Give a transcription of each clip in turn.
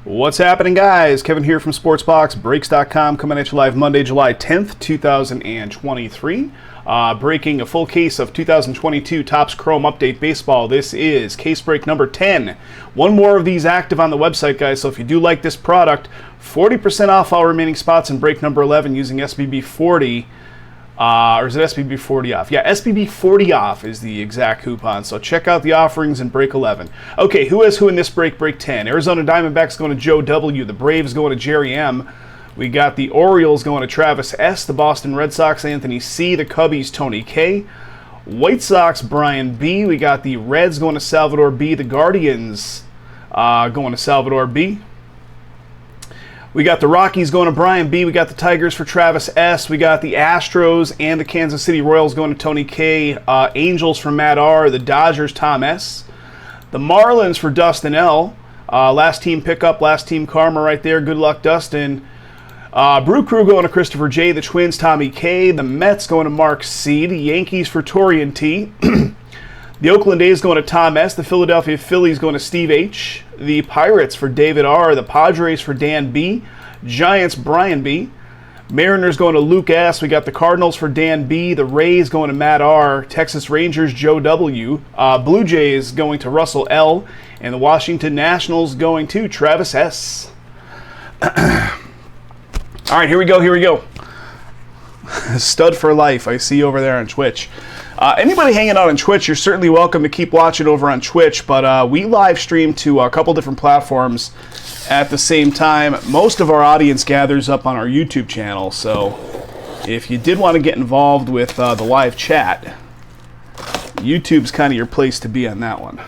What's happening, guys? Kevin here from SportsBoxBreaks.com, coming at you live Monday, July 10th, 2023. Breaking a full case of 2022 Topps Chrome Update Baseball. This is case break number 10. One more of these active on the website, guys, so if you do like this product, 40% off all remaining spots in break number 11 using SBB40. Or is it SBB 40 off? Yeah, SBB 40 off is the exact coupon. So check out the offerings in break 11. Okay, who has who in this break? Break 10. Arizona Diamondbacks going to Joe W. The Braves going to Jerry M. We got the Orioles going to Travis S. The Boston Red Sox, Anthony C. The Cubbies, Tony K. White Sox, Brian B. We got the Reds going to Salvador B. The Guardians going to Salvador B. We got the Rockies going to Brian B. We got the Tigers for Travis S. We got the Astros and the Kansas City Royals going to Tony K. Angels for Matt R. The Dodgers, Tom S. The Marlins for Dustin L. Last team pickup, last team karma right there. Good luck, Dustin. Brew Crew going to Christopher J. The Twins, Tommy K. The Mets going to Mark C. The Yankees for Torian T. The Oakland A's going to Tom S. The Philadelphia Phillies going to Steve H. The Pirates for David R. The Padres for Dan B. Giants, Brian B. Mariners going to Luke S. We got the Cardinals for Dan B. The Rays going to Matt R. Texas Rangers, Joe W. Blue Jays going to Russell L. And the Washington Nationals going to Travis S. All right, here we go. Stud for life, I see you over there on Twitch. Anybody hanging out on Twitch, you're certainly welcome to keep watching over on Twitch, but we live stream to a couple different platforms at the same time. Most of our audience gathers up on our YouTube channel, so if you did want to get involved with the live chat, YouTube's kind of your place to be on that one.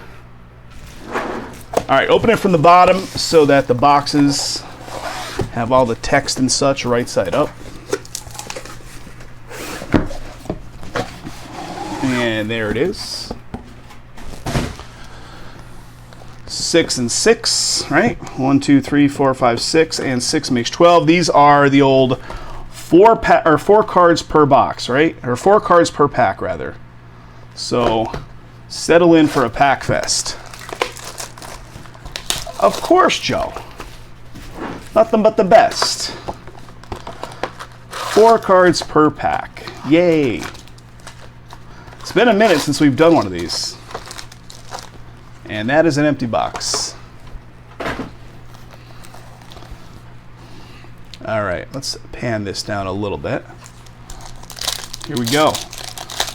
All right, open it from the bottom so that the boxes have all the text and such right side up. And there it is. 6 and 6, right? 1, 2, 3, 4, 5, 6, and 6 makes 12. These are the old four cards per box, right? Or 4 cards per pack, rather. So settle in for a pack fest. Of course, Joe. Nothing but the best. 4 cards per pack. Yay. It's been a minute since we've done one of these. And that is an empty box. All right, let's pan this down a little bit. Here we go.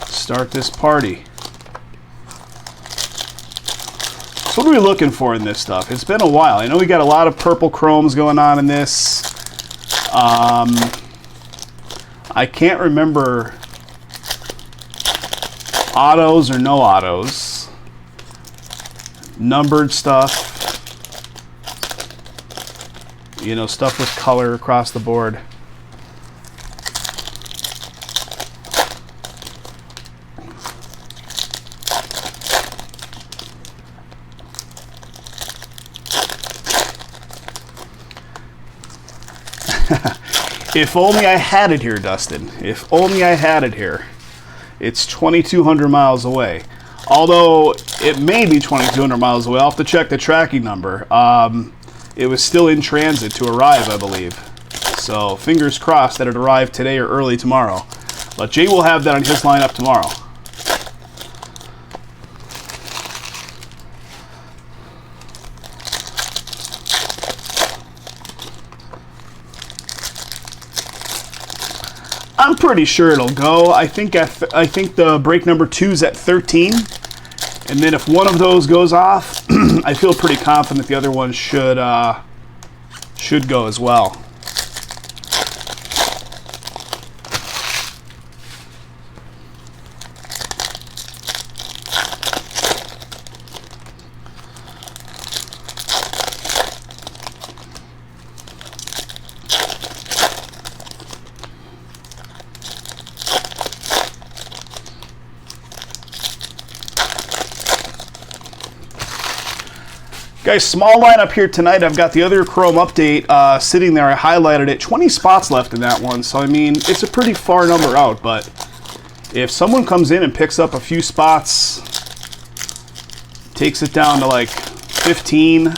Start this party. So what are we looking for in this stuff? It's been a while. I know we got a lot of purple chromes going on in this. I can't remember autos or no autos. Numbered stuff. You know, stuff with color across the board. If only I had it here, Dustin. If only I had it here. It's 2,200 miles away. Although it may be 2,200 miles away. I'll have to check the tracking number. It was still in transit to arrive, I believe. So fingers crossed that it arrived today or early tomorrow. But Jay will have that on his lineup tomorrow. I'm pretty sure it'll go. I think the break number 2 is at 13, and then if one of those goes off, I feel pretty confident the other one should go as well. Guys, small lineup here tonight. I've got the other Chrome update sitting there. I highlighted it. 20 spots left in that one. So, I mean, it's a pretty far number out. But if someone comes in and picks up a few spots, takes it down to like 15,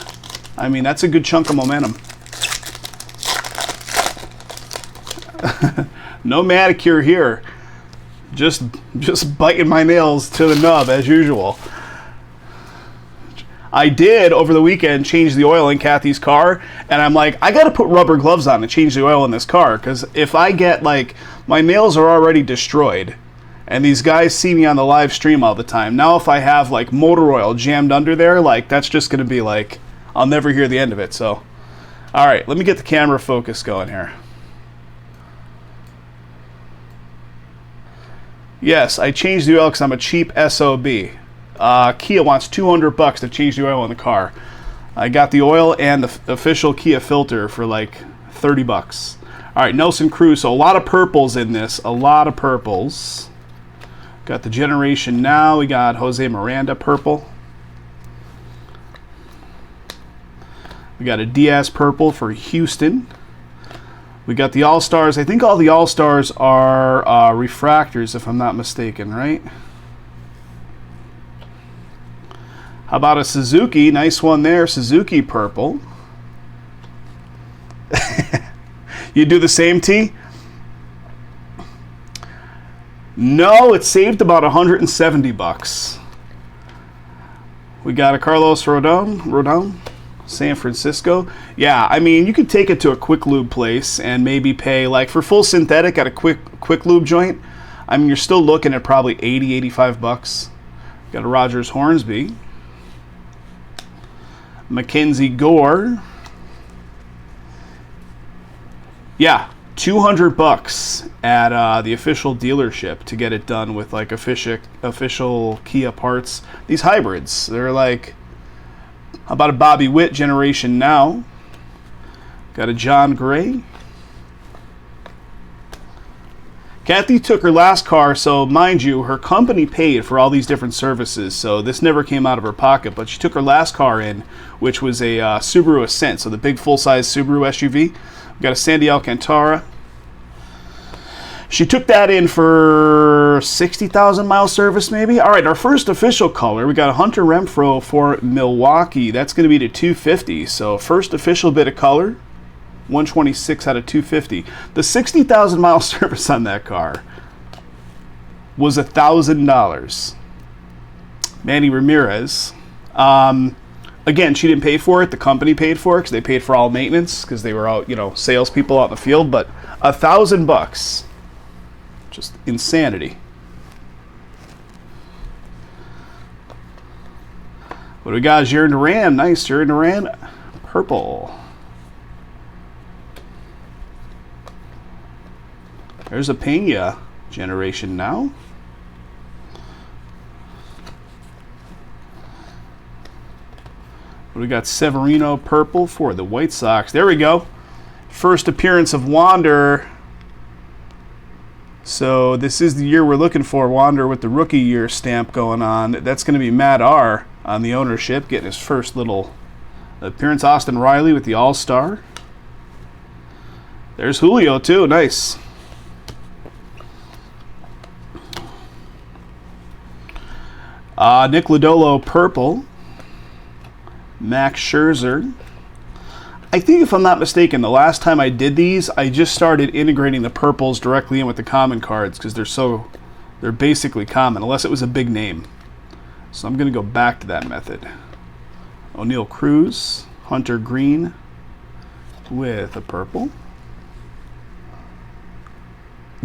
I mean, that's a good chunk of momentum. No manicure here. Just biting my nails to the nub as usual. I did over the weekend change the oil in Kathy's car, and I'm like, I gotta put rubber gloves on to change the oil in this car, because if I get like, my nails are already destroyed, and these guys see me on the live stream all the time. Now if I have like motor oil jammed under there, like that's just gonna be like, I'll never hear the end of it. So, all right, let me get the camera focus going here. Yes, I changed the oil because I'm a cheap SOB. Kia wants $200 to change the oil in the car. I got the oil and the official Kia filter for like $30. All right, Nelson Cruz. So a lot of purples in this. A lot of purples. Got the Generation Now. We got Jose Miranda purple. We got a Diaz purple for Houston. We got the All-Stars. I think all the All-Stars are refractors, if I'm not mistaken, right? How about a Suzuki? Nice one there. Suzuki purple. You do the same, T? No, it saved about $170. We got a Carlos Rodon, San Francisco. Yeah, I mean, you could take it to a quick lube place and maybe pay, like, for full synthetic at a quick lube joint, I mean, you're still looking at probably $80, $85. Got a Rogers Hornsby. Mackenzie Gore. Yeah, $200 at the official dealership to get it done with like official Kia parts. These hybrids, they're like, how about a Bobby Witt Generation Now? Got a John Gray. Kathy took her last car, so mind you, her company paid for all these different services, so this never came out of her pocket, but she took her last car in, which was a Subaru Ascent, so the big full-size Subaru SUV. We got a Sandy Alcantara. She took that in for 60,000 mile service, maybe. All right, our first official color, we got a Hunter Renfroe for Milwaukee. That's going to be to 250, so first official bit of color. 126 out of 250. The 60,000 mile service on that car was $1,000. Manny Ramirez. Again, she didn't pay for it. The company paid for it because they paid for all maintenance because they were out, salespeople out in the field. But $1,000, just insanity. What do we got? Jaron Duran. Nice, Jaron Duran. Purple. There's a Pena Generation Now. We got Severino purple for the White Sox. There we go. First appearance of Wander. So this is the year we're looking for. Wander with the rookie year stamp going on. That's going to be Matt R. on the ownership, getting his first little appearance. Austin Riley with the All-Star. There's Julio too. Nice. Nick Lodolo purple. Max Scherzer. I think if I'm not mistaken, the last time I did these, I just started integrating the purples directly in with the common cards because they're basically common, unless it was a big name. So I'm going to go back to that method. O'Neal Cruz, Hunter Green with a purple.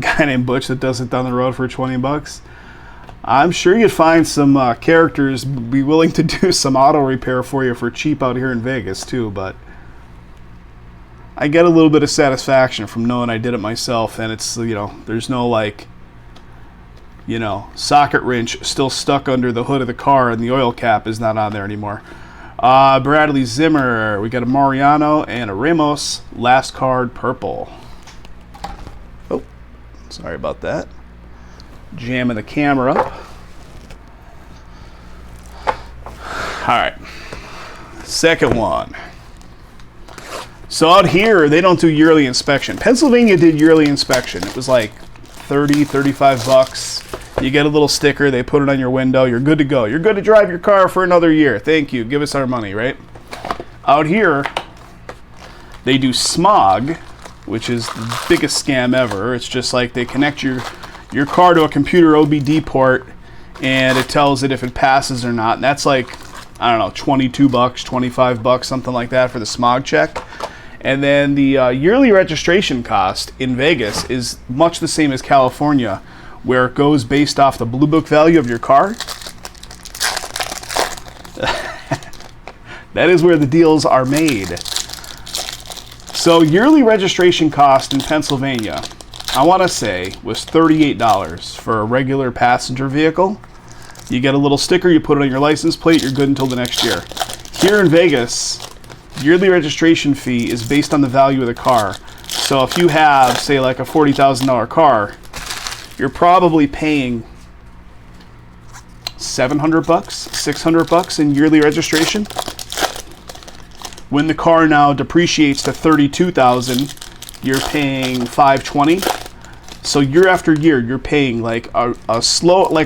Guy named Butch that does it down the road for $20. I'm sure you'd find some characters be willing to do some auto repair for you for cheap out here in Vegas too, but I get a little bit of satisfaction from knowing I did it myself, and it's, there's no socket wrench still stuck under the hood of the car and the oil cap is not on there anymore. Bradley Zimmer, we got a Mariano and a Ramos, last card purple. Oh, sorry about that. Jamming the camera up. All right, second one. So out here, they don't do yearly inspection. Pennsylvania did yearly inspection. It was like $30, $35. You get a little sticker. They put it on your window. You're good to go. You're good to drive your car for another year. Thank you. Give us our money, right? Out here, they do smog, which is the biggest scam ever. It's just like they connect your car to a computer OBD port, and it tells it if it passes or not. And that's like, I don't know, $22, $25, something like that for the smog check. And then the yearly registration cost in Vegas is much the same as California, where it goes based off the Blue Book value of your car. That is where the deals are made. So yearly registration cost in Pennsylvania, I want to say, was $38 for a regular passenger vehicle. You get a little sticker, you put it on your license plate, you're good until the next year. Here in Vegas, yearly registration fee is based on the value of the car. So if you have, say, like a $40,000 car, you're probably paying $700, $600 in yearly registration. When the car now depreciates to $32,000, you're paying $520. So year after year, you're paying like a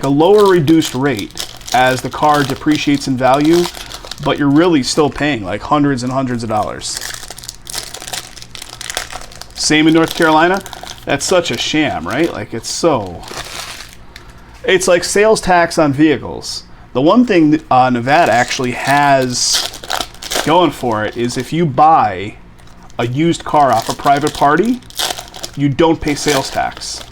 lower reduced rate as the car depreciates in value, but you're really still paying like hundreds and hundreds of dollars. Same in North Carolina. That's such a sham, right? Like it's like sales tax on vehicles. The one thing Nevada actually has going for it is if you buy a used car off a private party, you don't pay sales tax.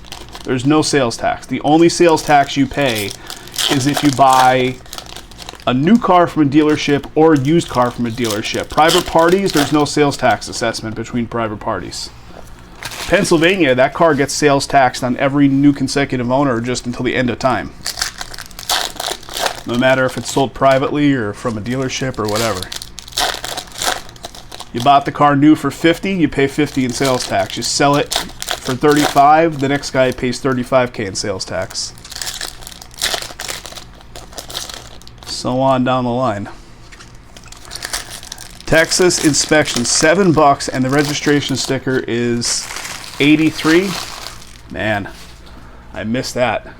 There's no sales tax. The only sales tax you pay is if you buy a new car from a dealership or a used car from a dealership. Private parties, there's no sales tax assessment between private parties. Pennsylvania, that car gets sales taxed on every new consecutive owner just until the end of time. No matter if it's sold privately or from a dealership or whatever. You bought the car new for $50, you pay $50 in sales tax. You sell it for $35, the next guy pays $35K in sales tax. So on down the line. Texas inspection, $7, and the registration sticker is $83. Man, I missed that.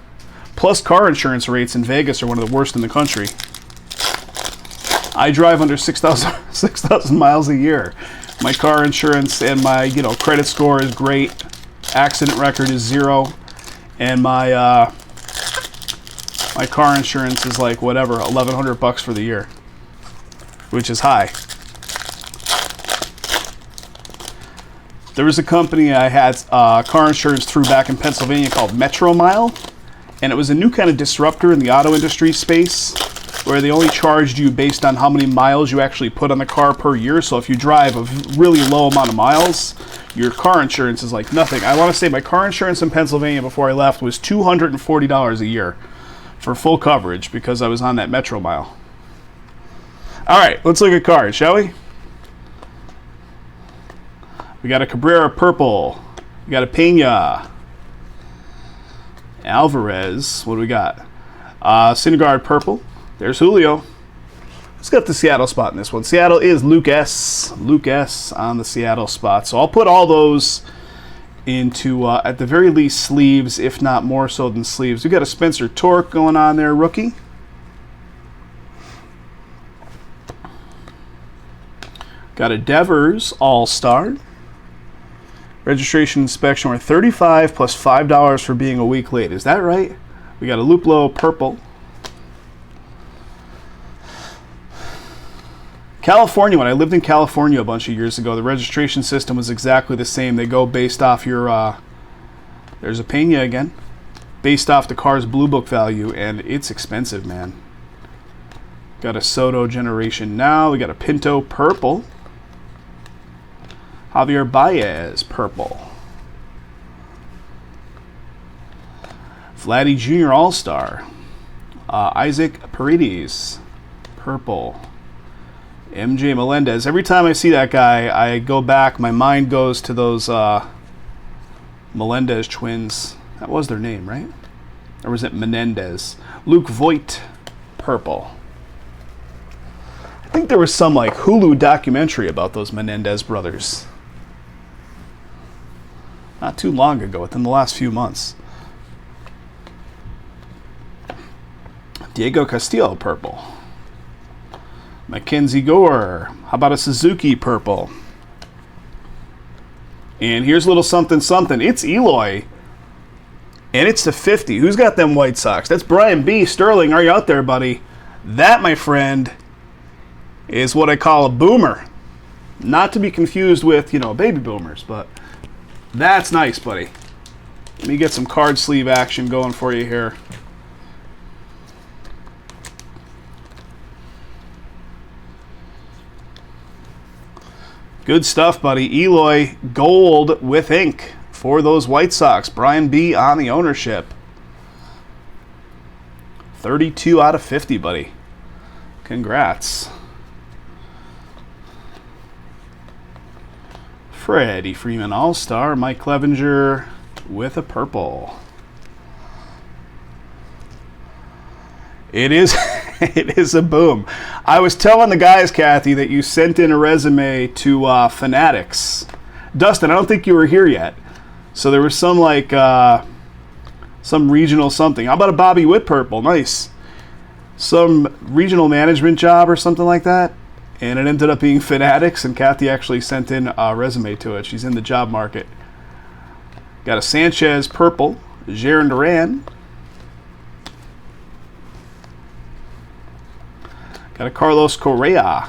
Plus car insurance rates in Vegas are one of the worst in the country. I drive under 6,000 miles a year. My car insurance and my credit score is great. Accident record is 0, and my car insurance is like whatever, $1,100 for the year, which is high. There was a company I had car insurance through back in Pennsylvania called Metro Mile, and it was a new kind of disruptor in the auto industry space, where they only charged you based on how many miles you actually put on the car per year. So if you drive a really low amount of miles, your car insurance is like nothing. I want to say my car insurance in Pennsylvania before I left was $240 a year for full coverage because I was on that Metro Mile. All right, let's look at cards, shall we? We got a Cabrera purple. We got a Pena. Alvarez. What do we got? Syndergaard purple. There's Julio. Let's get the Seattle spot in this one. Seattle is Luke S. Luke S. on the Seattle spot. So I'll put all those into, at the very least, sleeves, if not more so than sleeves. We got a Spencer Torque going on there, rookie. Got a Devers All-Star. Registration inspection, we're $35 plus $5 for being a week late. Is that right? We got a Luplo purple. California, when I lived in California a bunch of years ago, the registration system was exactly the same. They go based off your, there's a Pena again, based off the car's Blue Book value, and it's expensive, man. Got a Soto Generation Now. We got a Pinto purple. Javier Baez purple. Vladdy Jr. All-Star. Isaac Paredes purple. MJ Melendez. Every time I see that guy, I go back. My mind goes to those Melendez twins. That was their name, right? Or was it Menendez? Luke Voigt, purple. I think there was some like Hulu documentary about those Menendez brothers. Not too long ago, within the last few months. Diego Castillo, purple. Mackenzie Gore. How about a Suzuki purple? And here's a little something something. It's Eloy. And it's to 50. Who's got them White Sox? That's Brian B. Sterling. Are you out there, buddy? That, my friend, is what I call a boomer. Not to be confused with, baby boomers, but that's nice, buddy. Let me get some card sleeve action going for you here. Good stuff, buddy. Eloy gold with ink for those White Sox. Brian B. on the ownership. 32 out of 50, buddy. Congrats. Freddie Freeman All-Star. Mike Clevenger with a purple. It is it is a boom. I was telling the guys, Kathy, that you sent in a resume to Fanatics. Dustin, I don't think you were here yet. So there was some some regional something. How about a Bobby Witt purple? Nice. Some regional management job or something like that. And it ended up being Fanatics, and Kathy actually sent in a resume to it. She's in the job market. Got a Sanchez purple. Jaron Duran. Got a Carlos Correa.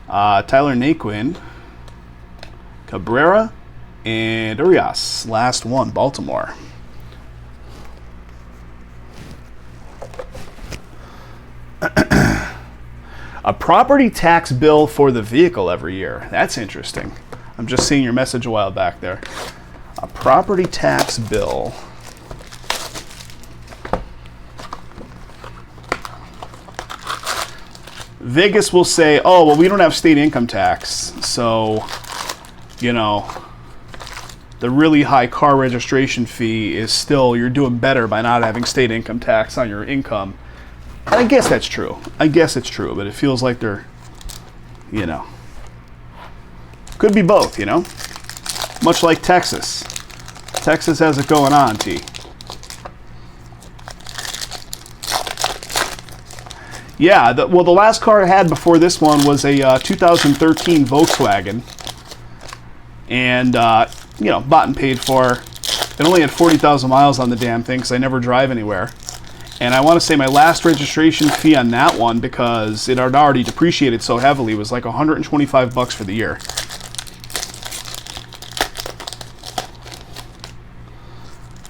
Tyler Naquin. Cabrera. And Urias. Last one, Baltimore. A property tax bill for the vehicle every year. That's interesting. I'm just seeing your message a while back there. A property tax bill. Vegas will say, oh, well, we don't have state income tax. So, the really high car registration fee is still, you're doing better by not having state income tax on your income. And I guess that's true. I guess it's true, but it feels like they're, could be both, much like Texas. Texas has it going on, T. Yeah, the last car I had before this one was a 2013 Volkswagen. And, bought and paid for. It only had 40,000 miles on the damn thing because I never drive anywhere. And I want to say my last registration fee on that one, because it had already depreciated so heavily, was like $125 for the year.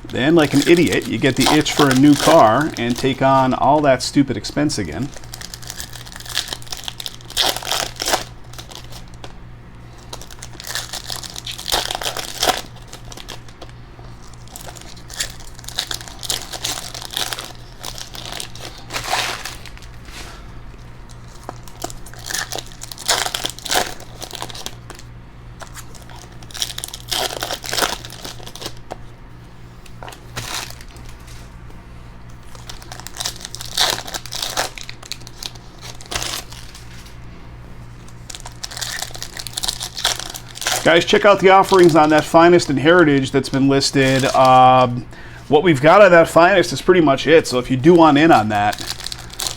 Then, like an idiot, you get the itch for a new car and take on all that stupid expense again. Guys, check out the offerings on that Finest and Heritage that's been listed. What we've got on that Finest is pretty much it. So if you do want in on that,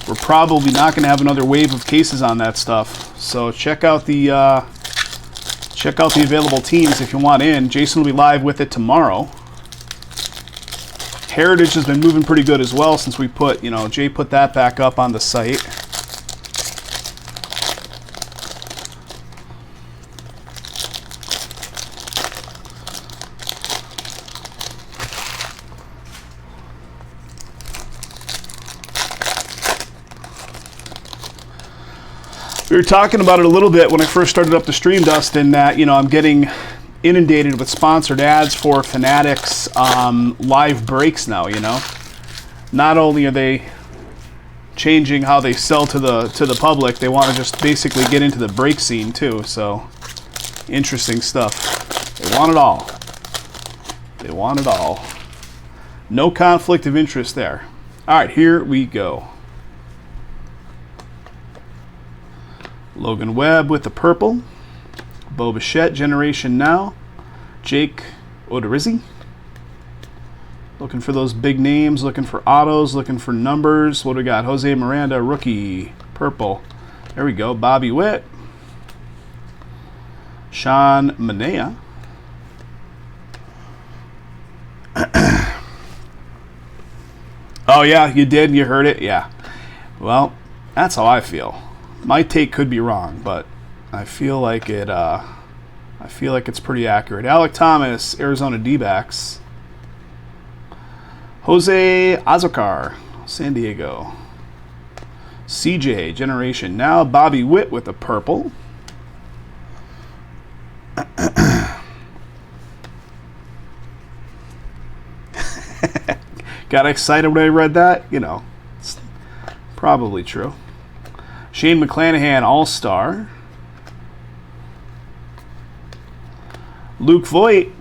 we're probably not going to have another wave of cases on that stuff. So check out the available teams if you want in. Jason will be live with it tomorrow. Heritage has been moving pretty good as well since we put, Jay put that back up on the site. We were talking about it a little bit when I first started up the stream, Dustin, that, I'm getting inundated with sponsored ads for Fanatics live breaks now, Not only are they changing how they sell to the public, they want to just basically get into the break scene too, so interesting stuff. They want it all. They want it all. No conflict of interest there. All right, here we go. Logan Webb with the purple. Bo Bichette, Generation Now. Jake Odorizzi. Looking for those big names, looking for autos, looking for numbers. What do we got? Jose Miranda, rookie, purple. There we go. Bobby Witt. Sean Manea. Oh, yeah, you did? You heard it? Yeah. Well, that's how I feel. My take could be wrong, but I feel like it's pretty accurate. Alec Thomas, Arizona D-backs. Jose Azocar, San Diego. CJ, Generation Now. Bobby Witt with a purple. Got excited when I read that? You know, it's probably true. Shane McClanahan, All-Star. Luke Voigt.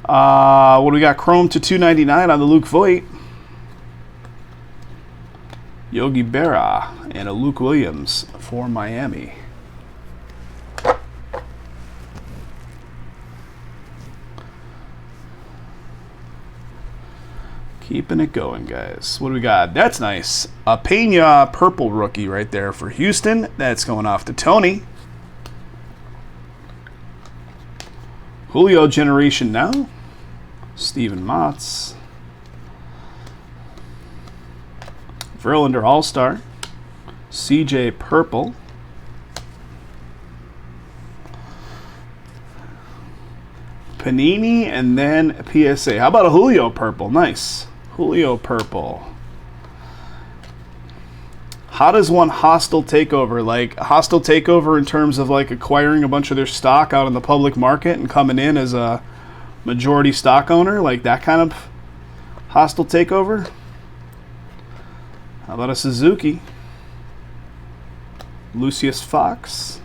What do we got? Chrome to 299 on the Luke Voigt. Yogi Berra and a Luke Williams for Miami. Keeping it going, guys. What do we got? That's nice. A Pena purple rookie right there for Houston. That's going off to Tony. Julio Generation Now. Steven Motz. Verlander All-Star. CJ purple. Panini and then a PSA. How about a Julio purple? Nice. Julio purple. How does one hostile takeover, like a hostile takeover in terms of like acquiring a bunch of their stock out in the public market and coming in as a majority stock owner, like that kind of hostile takeover? How about a Suzuki? Lucius Fox.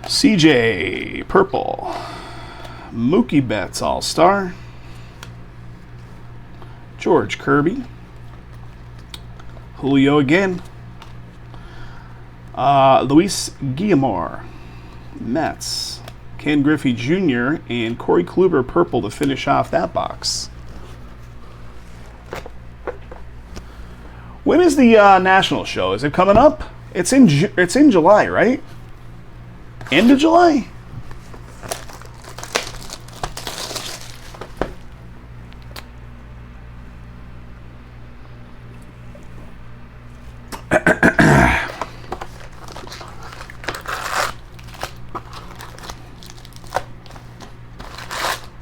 CJ purple. Mookie Betts All-Star. George Kirby. Julio again. Luis Guillamor. Mets. Ken Griffey Jr. and Corey Kluber purple to finish off that box. When is the national show? Is it coming up? It's in July, right? End of July?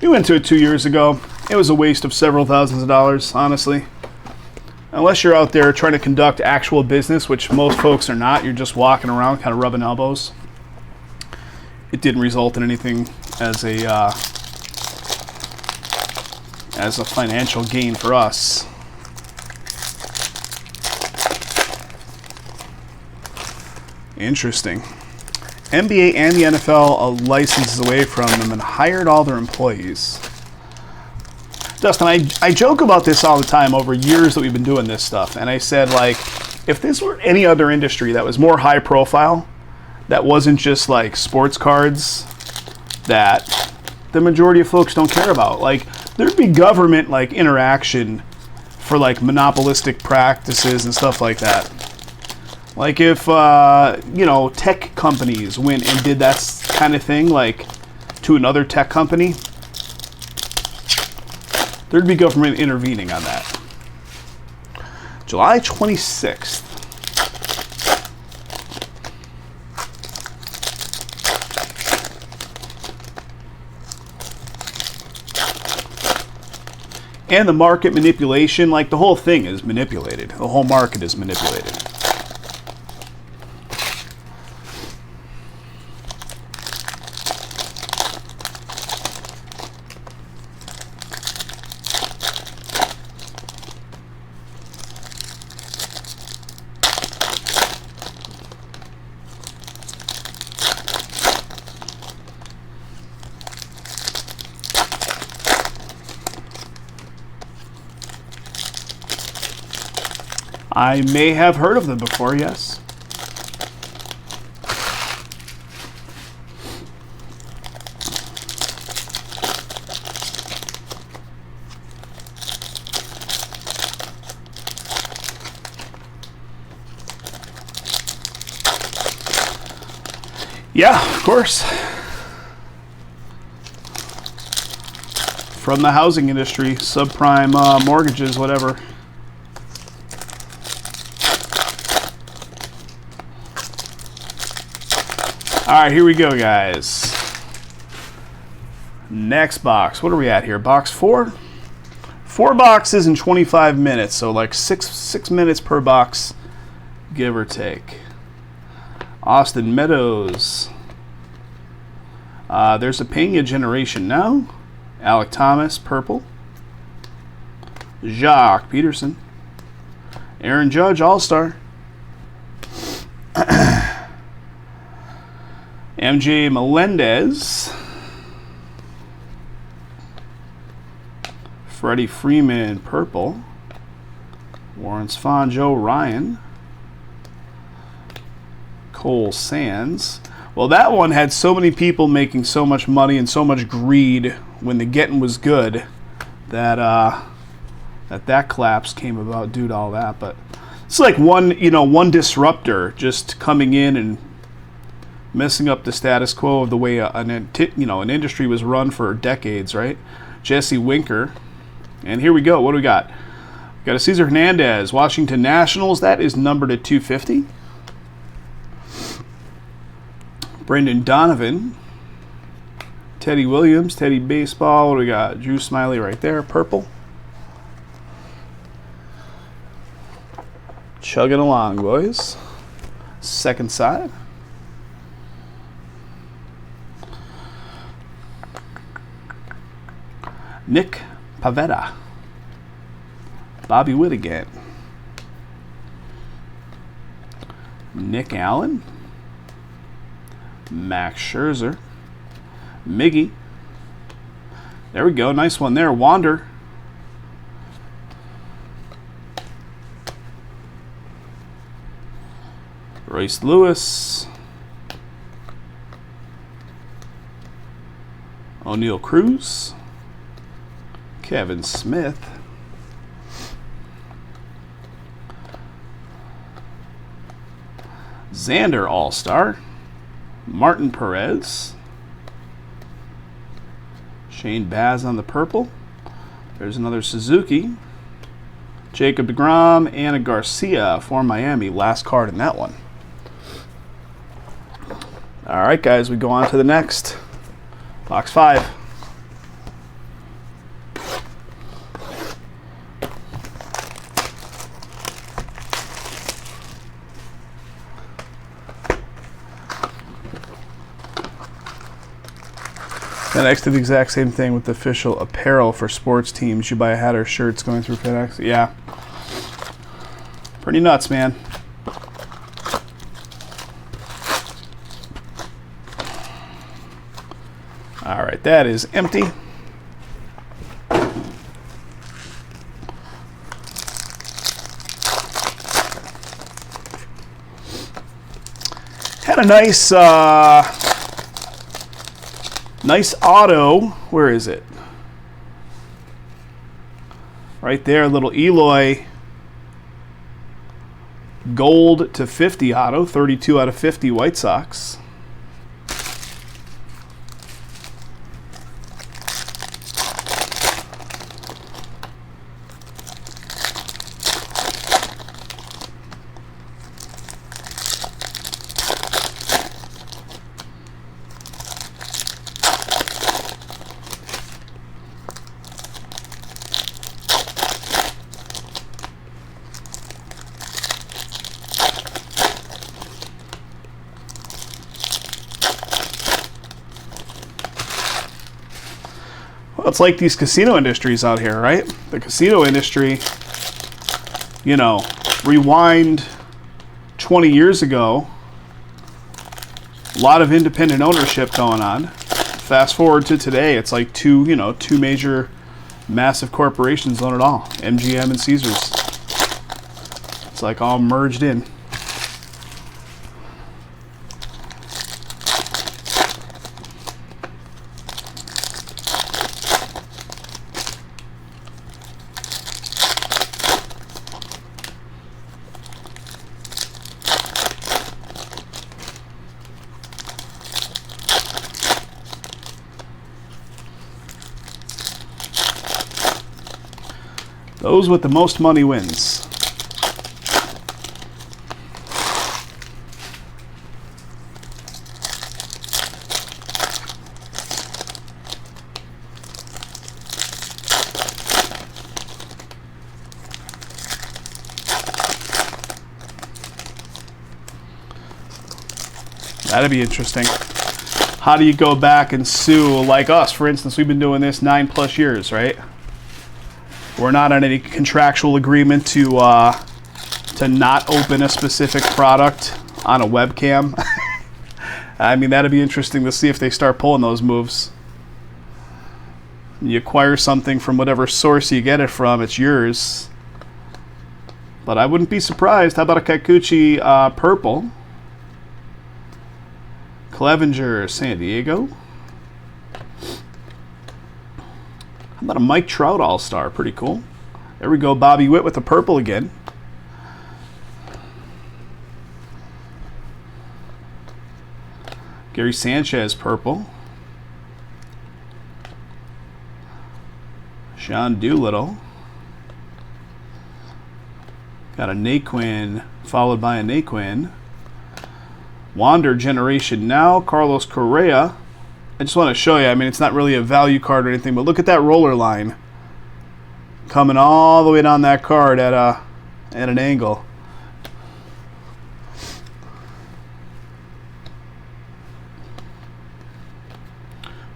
We went to it 2 years ago. It was a waste of several thousands of dollars, honestly. Unless you're out there trying to conduct actual business, which most folks are not. You're just walking around kind of rubbing elbows. It didn't result in anything as a financial gain for us. Interesting. NBA and the NFL are licenses away from them and hired all their employees. Dustin, I joke about this all the time over years that we've been doing this stuff. And I said, like, if this were any other industry that was more high profile, that wasn't just like sports cards that the majority of folks don't care about. Like, there'd be government like interaction for like monopolistic practices and stuff like that. Like if, tech companies went and did that kind of thing, like to another tech company, there'd be government intervening on that. July 26th. And the market manipulation, like the whole thing is manipulated. The whole market is manipulated. I may have heard of them before, yes. Yeah, of course. From the housing industry, subprime mortgages, whatever. All right, here we go, guys. Next box. What are we at here? Box 4? 4 boxes in 25 minutes, so like six minutes per box, give or take. Austin Meadows. There's a Pena generation now. Alec Thomas, purple. Jacques Peterson. Aaron Judge, all-star. MJ Melendez. Freddie Freeman, purple. Warren Spahn, Joe Ryan. Cole Sands. Well, that one had so many people making so much money and so much greed when the getting was good that that collapse came about due to all that. But it's like one disruptor just coming in and messing up the status quo of the way an industry was run for decades, right? Jesse Winker. And here we go. What do we got? We got a Cesar Hernandez, Washington Nationals. That is numbered at 250. Brendan Donovan. Teddy Williams, Teddy Baseball. What do we got? Drew Smiley right there, purple. Chugging along, boys. Second side. Nick Pavetta. Bobby Witt again. Nick Allen. Max Scherzer. Miggy. There we go. Nice one there. Wander. Royce Lewis. O'Neal Cruz. Kevin Smith. Xander All-Star. Martin Perez. Shane Baz on the purple. There's another Suzuki. Jacob deGrom, Anna Garcia for Miami. Last card in that one. All right, guys, we go on to the next. Box 5. And next to the exact same thing with the official apparel for sports teams. You buy a hat or shirts going through FedEx. Yeah. Pretty nuts, man. All right, that is empty. Had a nice nice auto. Where is it? Right there, little Eloy gold to 50 auto, 32 out of 50 White Sox. Well, it's like these casino industries out here, right? The casino industry, you know, rewind 20 years ago, a lot of independent ownership going on. Fast forward to today, it's like two major massive corporations own it all, MGM and Caesars. It's like all merged in. Those with the most money wins. That'd be interesting. How do you go back and sue, like us, for instance? We've been doing this 9+ years, right? We're not on any contractual agreement to not open a specific product on a webcam. I mean, that'd be interesting to see if they start pulling those moves. You acquire something from whatever source you get it from, it's yours. But I wouldn't be surprised. How about a Kikuchi purple? Clevenger, San Diego. How about a Mike Trout All-Star? Pretty cool. There we go, Bobby Witt with the purple again. Gary Sanchez purple. Sean Doolittle. Got a Naquin followed by a Naquin. Wander Generation Now, Carlos Correa. I just want to show you, I mean, it's not really a value card or anything, but look at that roller line coming all the way down that card at an angle.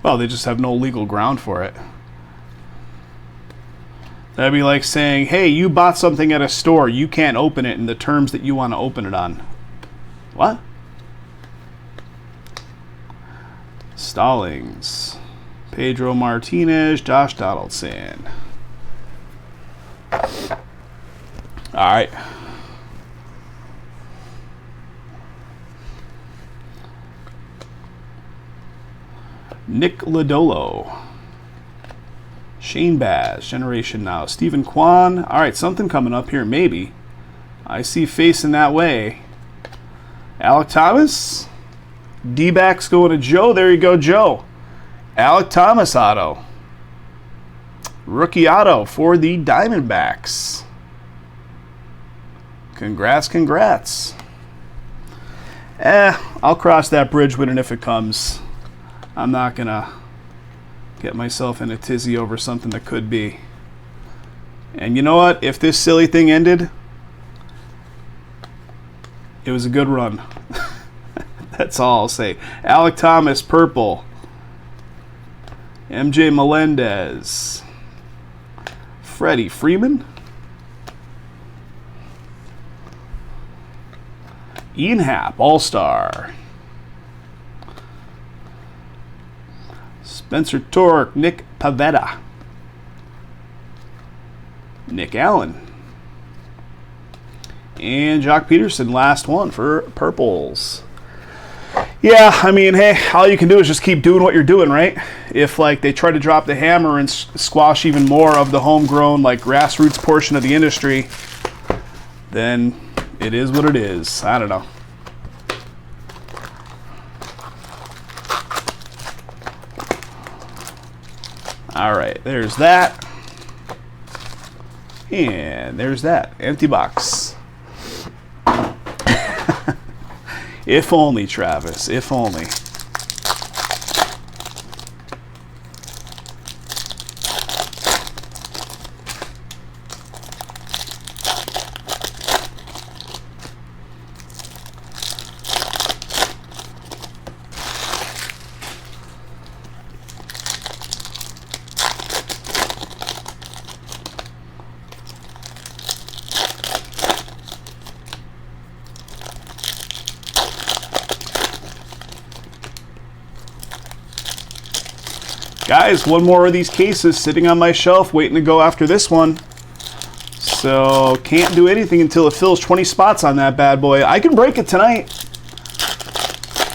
Well, they just have no legal ground for it. That'd be like saying, hey, you bought something at a store, you can't open it in the terms that you want to open it on. What? Stallings, Pedro Martinez, Josh Donaldson. All right. Nick Lodolo. Shane Baz, Generation Now. Stephen Kwan. All right, something coming up here, maybe. I see facing that way. Alek Thomas. D-backs going to Joe. There you go, Joe. Alek Thomas auto. Rookie auto for the Diamondbacks. Congrats, congrats. I'll cross that bridge when and if it comes. I'm not going to get myself in a tizzy over something that could be. And you know what? If this silly thing ended, it was a good run. That's all I'll say. Alek Thomas, purple. MJ Melendez. Freddie Freeman. Ian Happ, All-Star. Spencer Tork, Nick Pavetta. Nick Allen. And Jock Peterson, last one for purples. Yeah, I mean, hey, all you can do is just keep doing what you're doing, right? If, like, they try to drop the hammer and squash even more of the homegrown, like, grassroots portion of the industry, then it is what it is. I don't know. All right, there's that. And there's that. Empty box. If only, Travis. If only. Guys, one more of these cases sitting on my shelf waiting to go after this one. So, can't do anything until it fills 20 spots on that bad boy. I can break it tonight.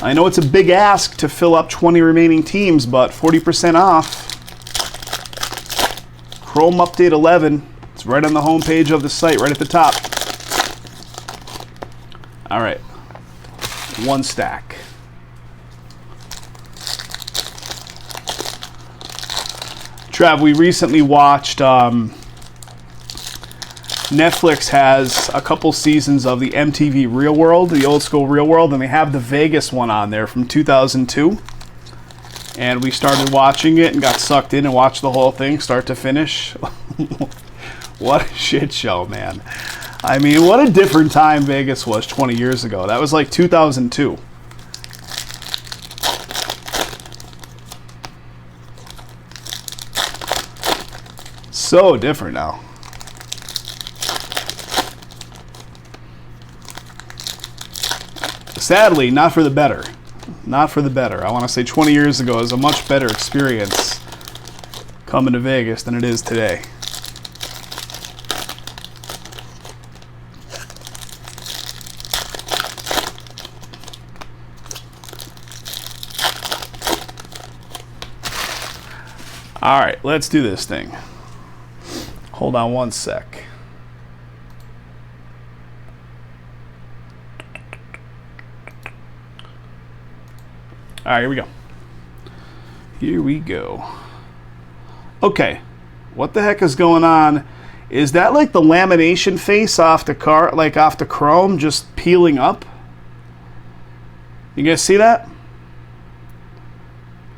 I know it's a big ask to fill up 20 remaining teams, but 40% off. Chrome Update 11. It's right on the home page of the site, right at the top. All right. One stack. Trav, we recently watched Netflix has a couple seasons of the MTV Real World, the old school Real World, and they have the Vegas one on there from 2002. And we started watching it and got sucked in and watched the whole thing, start to finish. What a shit show, man. I mean, what a different time Vegas was 20 years ago. That was like 2002. So different now. Sadly, not for the better. Not for the better. I want to say 20 years ago is a much better experience coming to Vegas than it is today. All right, let's do this thing. Hold on one sec. All right, here we go. Here we go. Okay, what the heck is going on? Is that like the lamination face off the car, like off the chrome, just peeling up? You guys see that?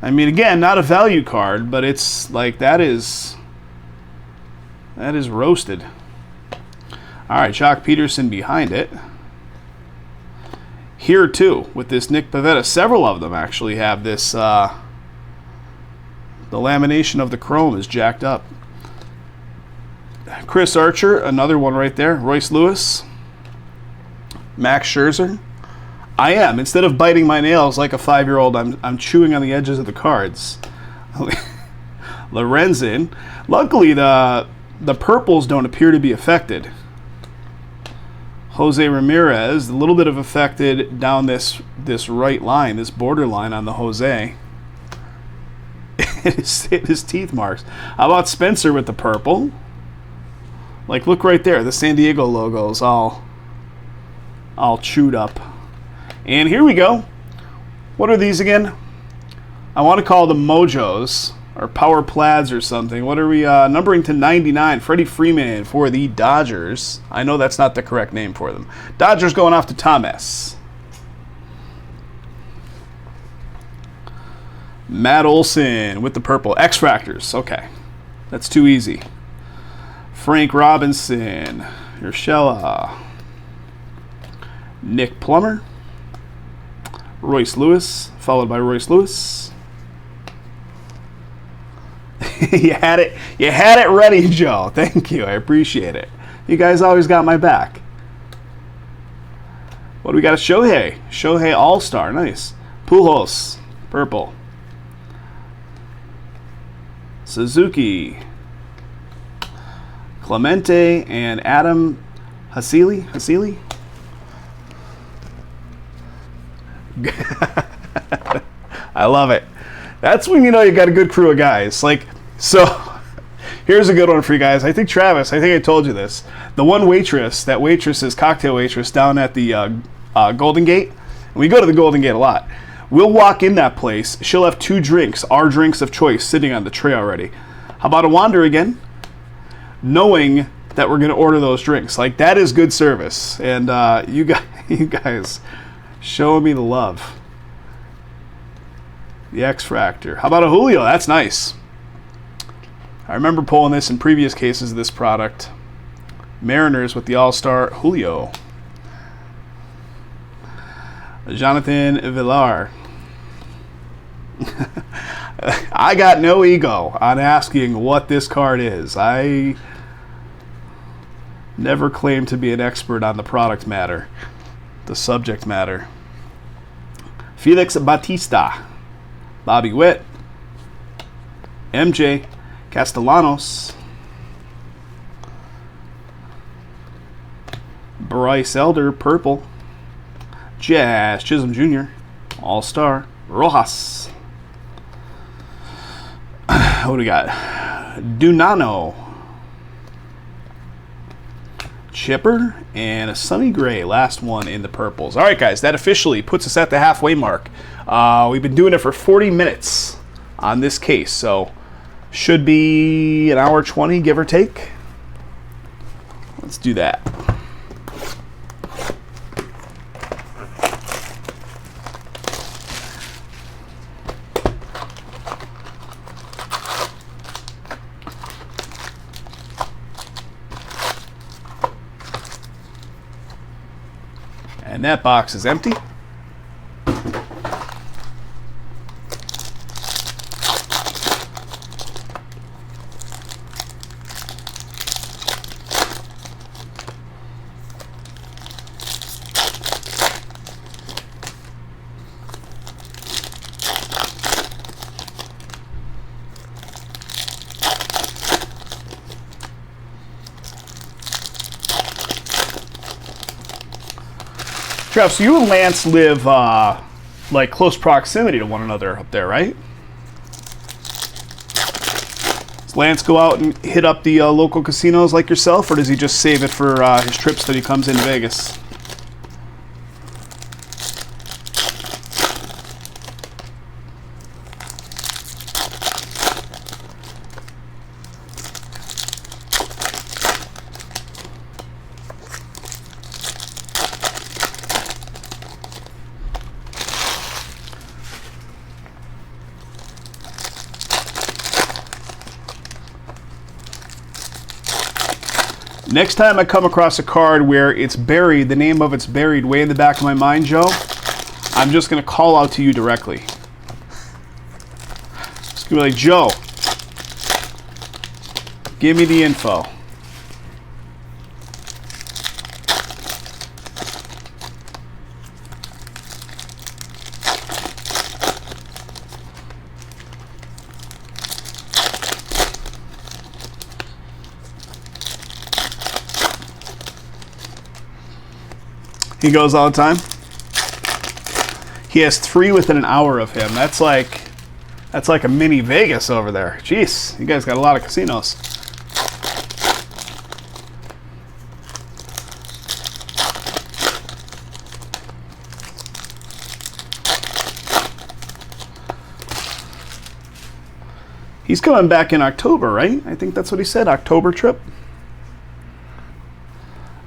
I mean, again, not a value card, but it's like that is roasted. All right, Jock Peterson behind it. Here too, with this Nick Pivetta, several of them actually have this. The lamination of the chrome is jacked up. Chris Archer, another one right there. Royce Lewis, Max Scherzer. I am, instead of biting my nails like a 5-year-old, I'm chewing on the edges of the cards. Lorenzen. Luckily, the purples don't appear to be affected. Jose Ramirez, a little bit of affected down this right line, this borderline on the Jose. His teeth marks. How about Spencer with the purple? Like, look right there. The San Diego logo is all chewed up. And here we go. What are these again? I want to call them Mojos or Power Plaids or something. What are we numbering to 99? Freddie Freeman for the Dodgers. I know that's not the correct name for them. Dodgers going off to Thomas. Matt Olson with the purple. X-Fractors. Okay. That's too easy. Frank Robinson. Urshela. Nick Plummer. Royce Lewis, followed by Royce Lewis. You had it ready, Joe. Thank you. I appreciate it. You guys always got my back. What do we got? A Shohei All-Star. Nice. Pujols, purple. Suzuki. Clemente and Adam Hasili. I love it. That's when you know you got a good crew of guys. Like, so here's a good one for you guys. I think Travis, I told you this. The one waitress, that waitress is cocktail waitress down at the Golden Gate. And we go to the Golden Gate a lot. We'll walk in that place. She'll have 2 drinks, our drinks of choice, sitting on the tray already. How about a wander again? Knowing that we're going to order those drinks. Like, that is good service. And you guys showing me the love. The X-Fractor. How about a Julio? That's nice. I remember pulling this in previous cases of this product. Mariners with the All-Star Julio. Jonathan Villar. I got no ego on asking what this card is. I never claimed to be an expert on the product matter, the subject matter. Felix Bautista, Bobby Witt, MJ Castellanos, Bryce Elder, purple, Jazz Chisholm Jr., All-Star, Rojas. What do we got? Dunano, Chipper, and a Sunny Gray, last one in the purples. All right, guys, that officially puts us at the halfway mark. We've been doing it for 40 minutes on this case, so should be an hour 20, give or take. Let's Let's do that. And that box is empty. Trev, so you and Lance live like close proximity to one another up there, right? Does Lance go out and hit up the local casinos like yourself, or does he just save it for his trips that he comes in Vegas? Next time I come across a card where it's buried, the name of it's buried way in the back of my mind, Joe, I'm just going to call out to you directly. Just going to be like, Joe, give me the info. He goes all the time. He has 3 within an hour of him. That's like a mini Vegas over there. Jeez, you guys got a lot of casinos. He's coming back in October, right? I think that's what he said, October trip.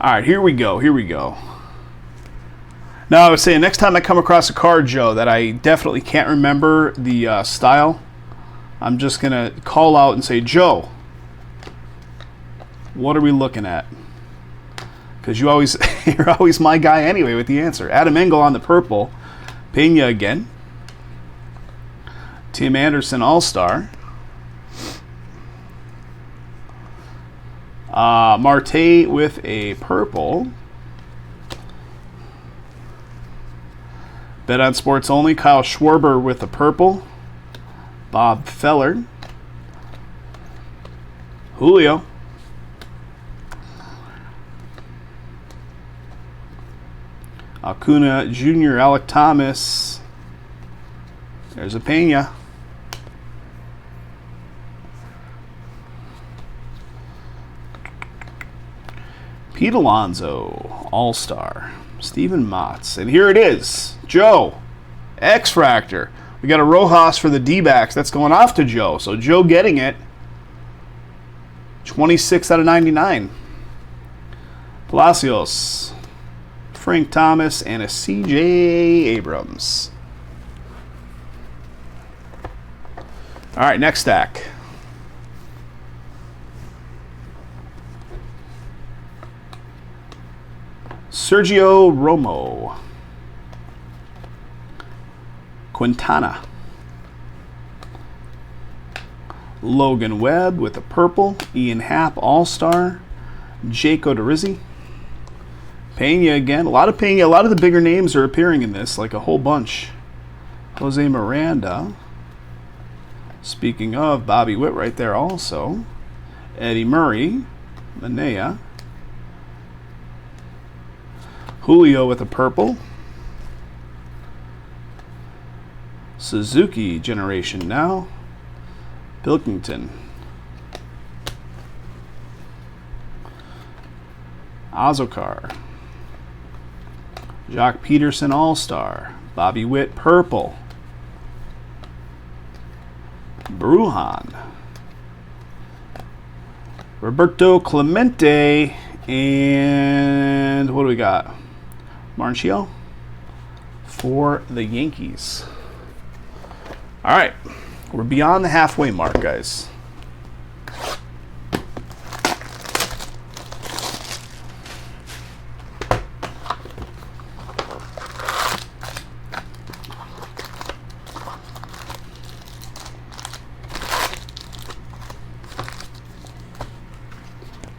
All right, here we go. Now, I was saying, next time I come across a card, Joe, that I definitely can't remember the style, I'm just going to call out and say, Joe, what are we looking at? Because you're always my guy anyway with the answer. Adam Engel on the purple. Pena again. Tim Anderson All-Star. Marte with a purple. Bet on Sports Only, Kyle Schwarber with the purple. Bob Feller. Julio. Acuna Jr., Alec Thomas. There's a Pena. Pete Alonso, All-Star. Steven Matz. And here it is. Joe, X-Fractor. We got a Rojas for the D-backs. That's going off to Joe. So Joe getting it. 26 out of 99. Palacios. Frank Thomas and a C.J. Abrams. All right, next stack. Sergio Romo. Quintana. Logan Webb with the purple. Ian Happ, All-Star. Jake Odorizzi. Pena again. A lot of Pena. A lot of the bigger names are appearing in this, like a whole bunch. Jose Miranda. Speaking of, Bobby Witt right there also. Eddie Murray. Manea. Julio with a purple. Suzuki generation now. Pilkington. Azokar. Jock Peterson All-Star. Bobby Witt purple. Brujan. Roberto Clemente And what do we got? Marchio for the Yankees. All right, we're beyond the halfway mark, guys.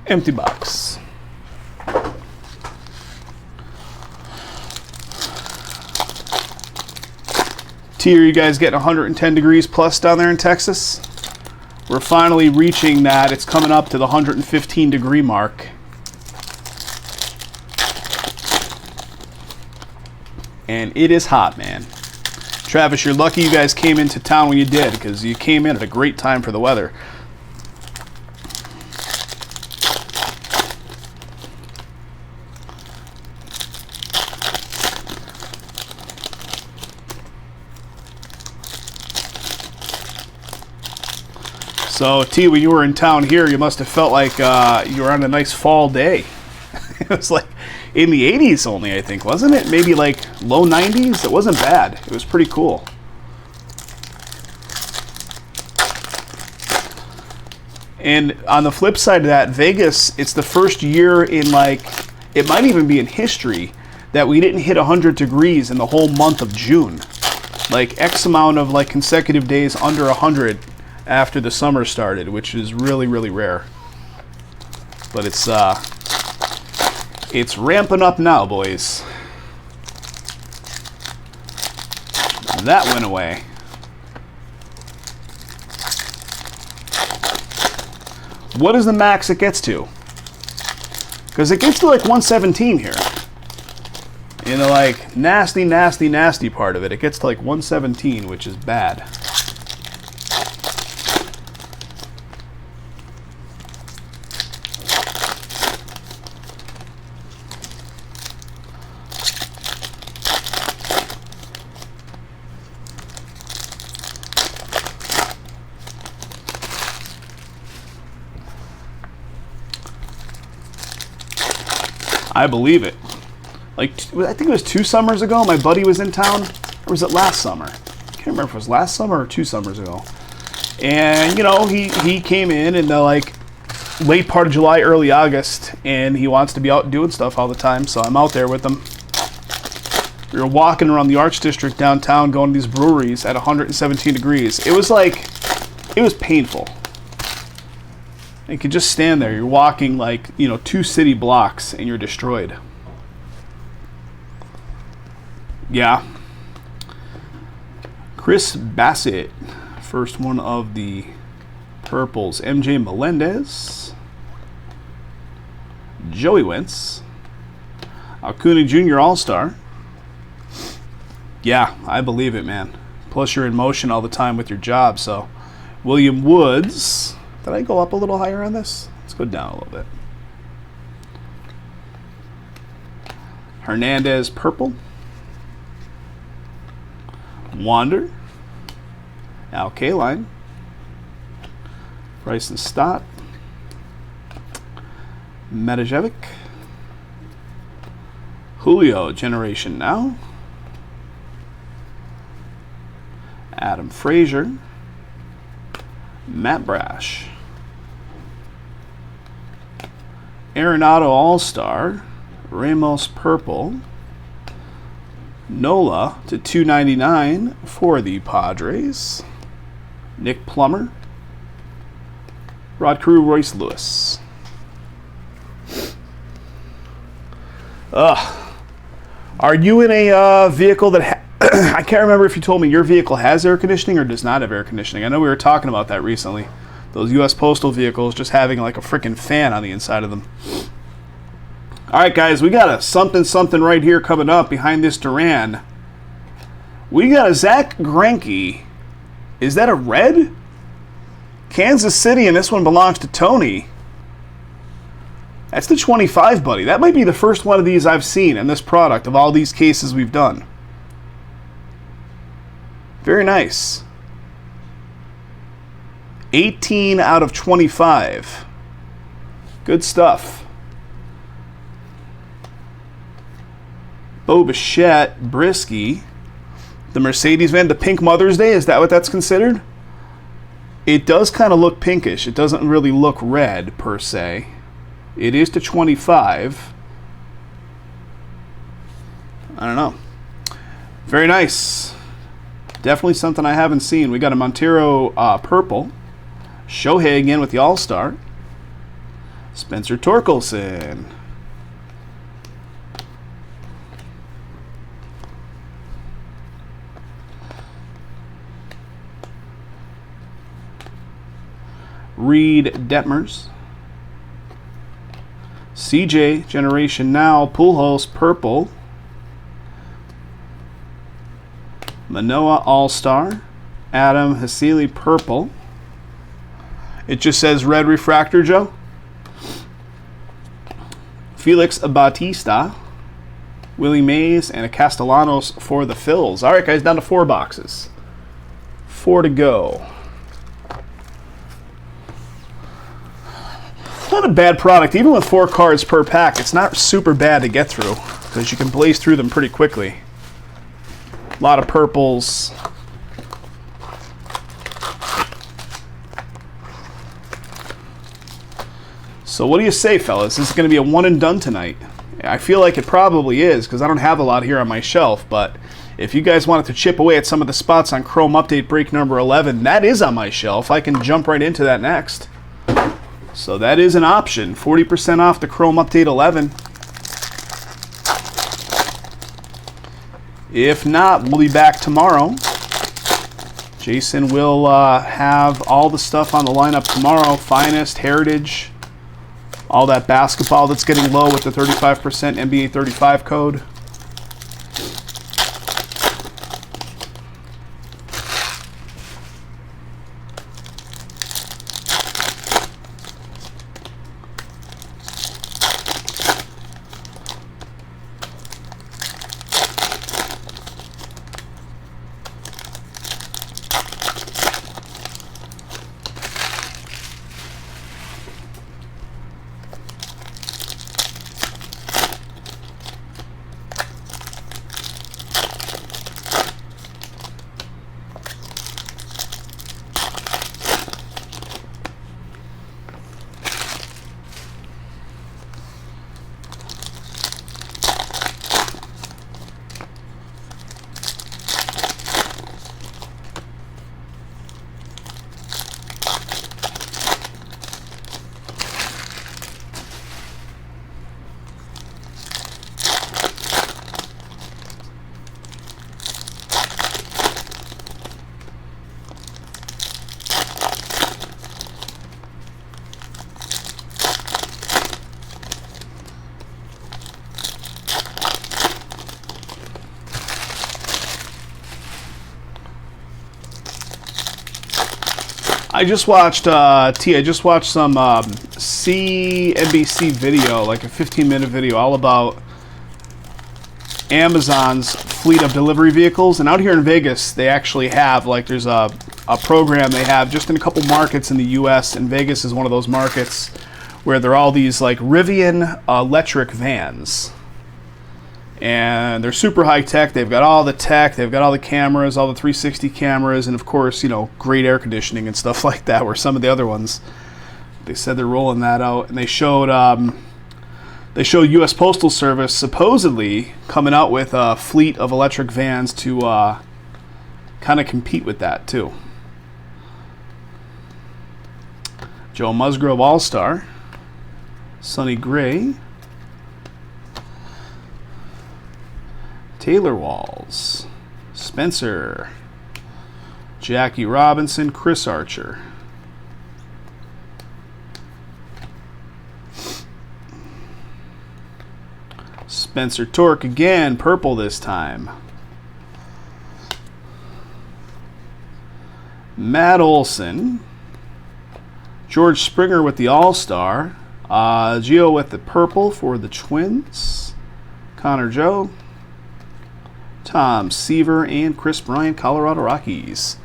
Empty box. T, are you guys getting 110 degrees plus down there in Texas? We're finally reaching that. It's coming up to the 115 degree mark. And it is hot, man. Travis, you're lucky you guys came into town when you did, because you came in at a great time for the weather. So, T, when you were in town here, you must have felt like you were on a nice fall day. It was like in the 80s only, I think, wasn't it? Maybe like low 90s? It wasn't bad. It was pretty cool. And on the flip side of that, Vegas, it's the first year in like, it might even be in history, that we didn't hit 100 degrees in the whole month of June. Like X amount of like consecutive days under 100 after the summer started, which is really, really rare. But it's ramping up now, boys. That went away. What is the max it gets to? Because it gets to like 117 here. In the like nasty, nasty, nasty part of it, it gets to like 117, which is bad. I believe it. Like, I think it was 2 summers ago, my buddy was in town. Or was it last summer? I can't remember if it was last summer or 2 summers ago. And, you know, he came in the, like, late part of July, early August, and he wants to be out doing stuff all the time, so I'm out there with him. We were walking around the Arts District downtown, going to these breweries at 117 degrees. It was like, it was painful. You could just stand there. You're walking like, 2 city blocks and you're destroyed. Yeah. Chris Bassett, first one of the purples. MJ Melendez. Joey Wentz. Acuna Jr. All-Star. Yeah, I believe it, man. Plus you're in motion all the time with your job, so. William Woods. Did I go up a little higher on this? Let's go down a little bit. Hernandez, purple. Wander. Al Kaline. Bryson Stott. Metajevic. Julio, Generation Now. Adam Frazier. Matt Brash. Arenado All-Star. Ramos purple. Nola to 299 for the Padres. Nick Plummer. Rod Carew, Royce Lewis. Are you in a vehicle that I can't remember if you told me your vehicle has air conditioning or does not have air conditioning. I know we were talking about that recently. Those U.S. postal vehicles just having like a freaking fan on the inside of them. All right, guys, we got a something right here coming up behind this Duran. We got a Zach Greinke. Is that a red? Kansas City, and this one belongs to Tony. That's the 25, buddy. That might be the first one of these I've seen in this product of all these cases we've done. Very nice. 18 out of 25. Good stuff. Bo Bichette, Brisky. The Mercedes van, the pink Mother's Day, is that what that's considered? It does kind of look pinkish. It doesn't really look red, per se. It is to 25. I don't know. Very nice. Definitely something I haven't seen. We got a Montero purple. Shohei again with the All-Star. Spencer Torkelson. Reed Detmers. CJ, Generation Now, Pujols, purple. Manoah, All-Star. Adam Hasili, purple. It just says red refractor, Joe. Felix Bautista. Willie Mays, and a Castellanos for the Phils. All right, guys, down to 4 boxes. 4 to go. Not a bad product. Even with 4 cards per pack, it's not super bad to get through because you can blaze through them pretty quickly. A lot of purples. So what do you say, fellas? Is it going to be a one and done tonight? I feel like it probably is because I don't have a lot here on my shelf, but if you guys wanted to chip away at some of the spots on Chrome Update break number 11, that is on my shelf. I can jump right into that next. So that is an option. 40% off the Chrome Update 11. If not, we'll be back tomorrow. Jason will have all the stuff on the lineup tomorrow. Finest, Heritage, all that basketball that's getting low with the 35% NBA 35 code. I just watched some CNBC video, like a 15-minute video, all about Amazon's fleet of delivery vehicles. And out here in Vegas, they actually have, like, there's a program they have just in a couple markets in the U.S., and Vegas is one of those markets where there are all these, like, Rivian electric vans. And they're super high tech. They've got all the tech. They've got all the cameras, all the 360 cameras, and of course, you know, great air conditioning and stuff like that. Where some of the other ones, they said they're rolling that out, and they showed U.S. Postal Service supposedly coming out with a fleet of electric vans to kind of compete with that too. Joe Musgrove All-Star, Sonny Gray. Taylor Walls, Spencer, Jackie Robinson, Chris Archer. Spencer Torque again, purple this time. Matt Olson, George Springer with the All-Star, Gio with the purple for the Twins, Connor Joe, Tom Seaver, and Chris Bryant, Colorado Rockies.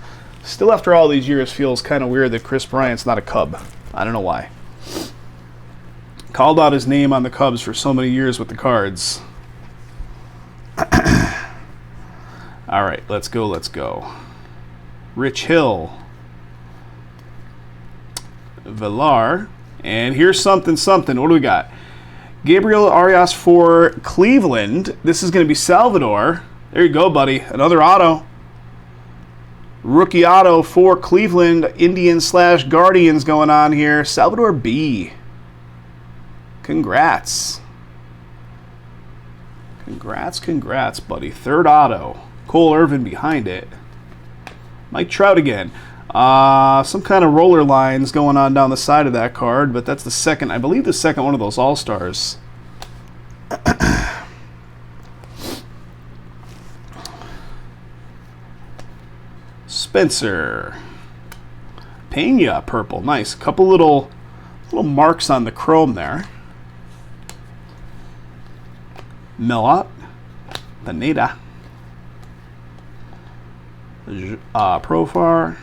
Still, after all these years, feels kind of weird that Chris Bryant's not a Cub. I don't know why. Called out his name on the Cubs for so many years with the Cards. All right, let's go, let's go. Rich Hill. Villar. And here's something. What do we got? Gabriel Arias for Cleveland. This is going to be Salvador. There you go, buddy. Another auto. Rookie auto for Cleveland Indians/Guardians going on here. Salvador B. Congrats. Congrats, buddy. Third auto. Cole Irvin behind it. Mike Trout again. Some kind of roller lines going on down the side of that card, but that's the second, I believe the second one of those All-Stars. Spencer. Pena, purple. Nice. Couple little marks on the chrome there. Milot. Pineda. Profar.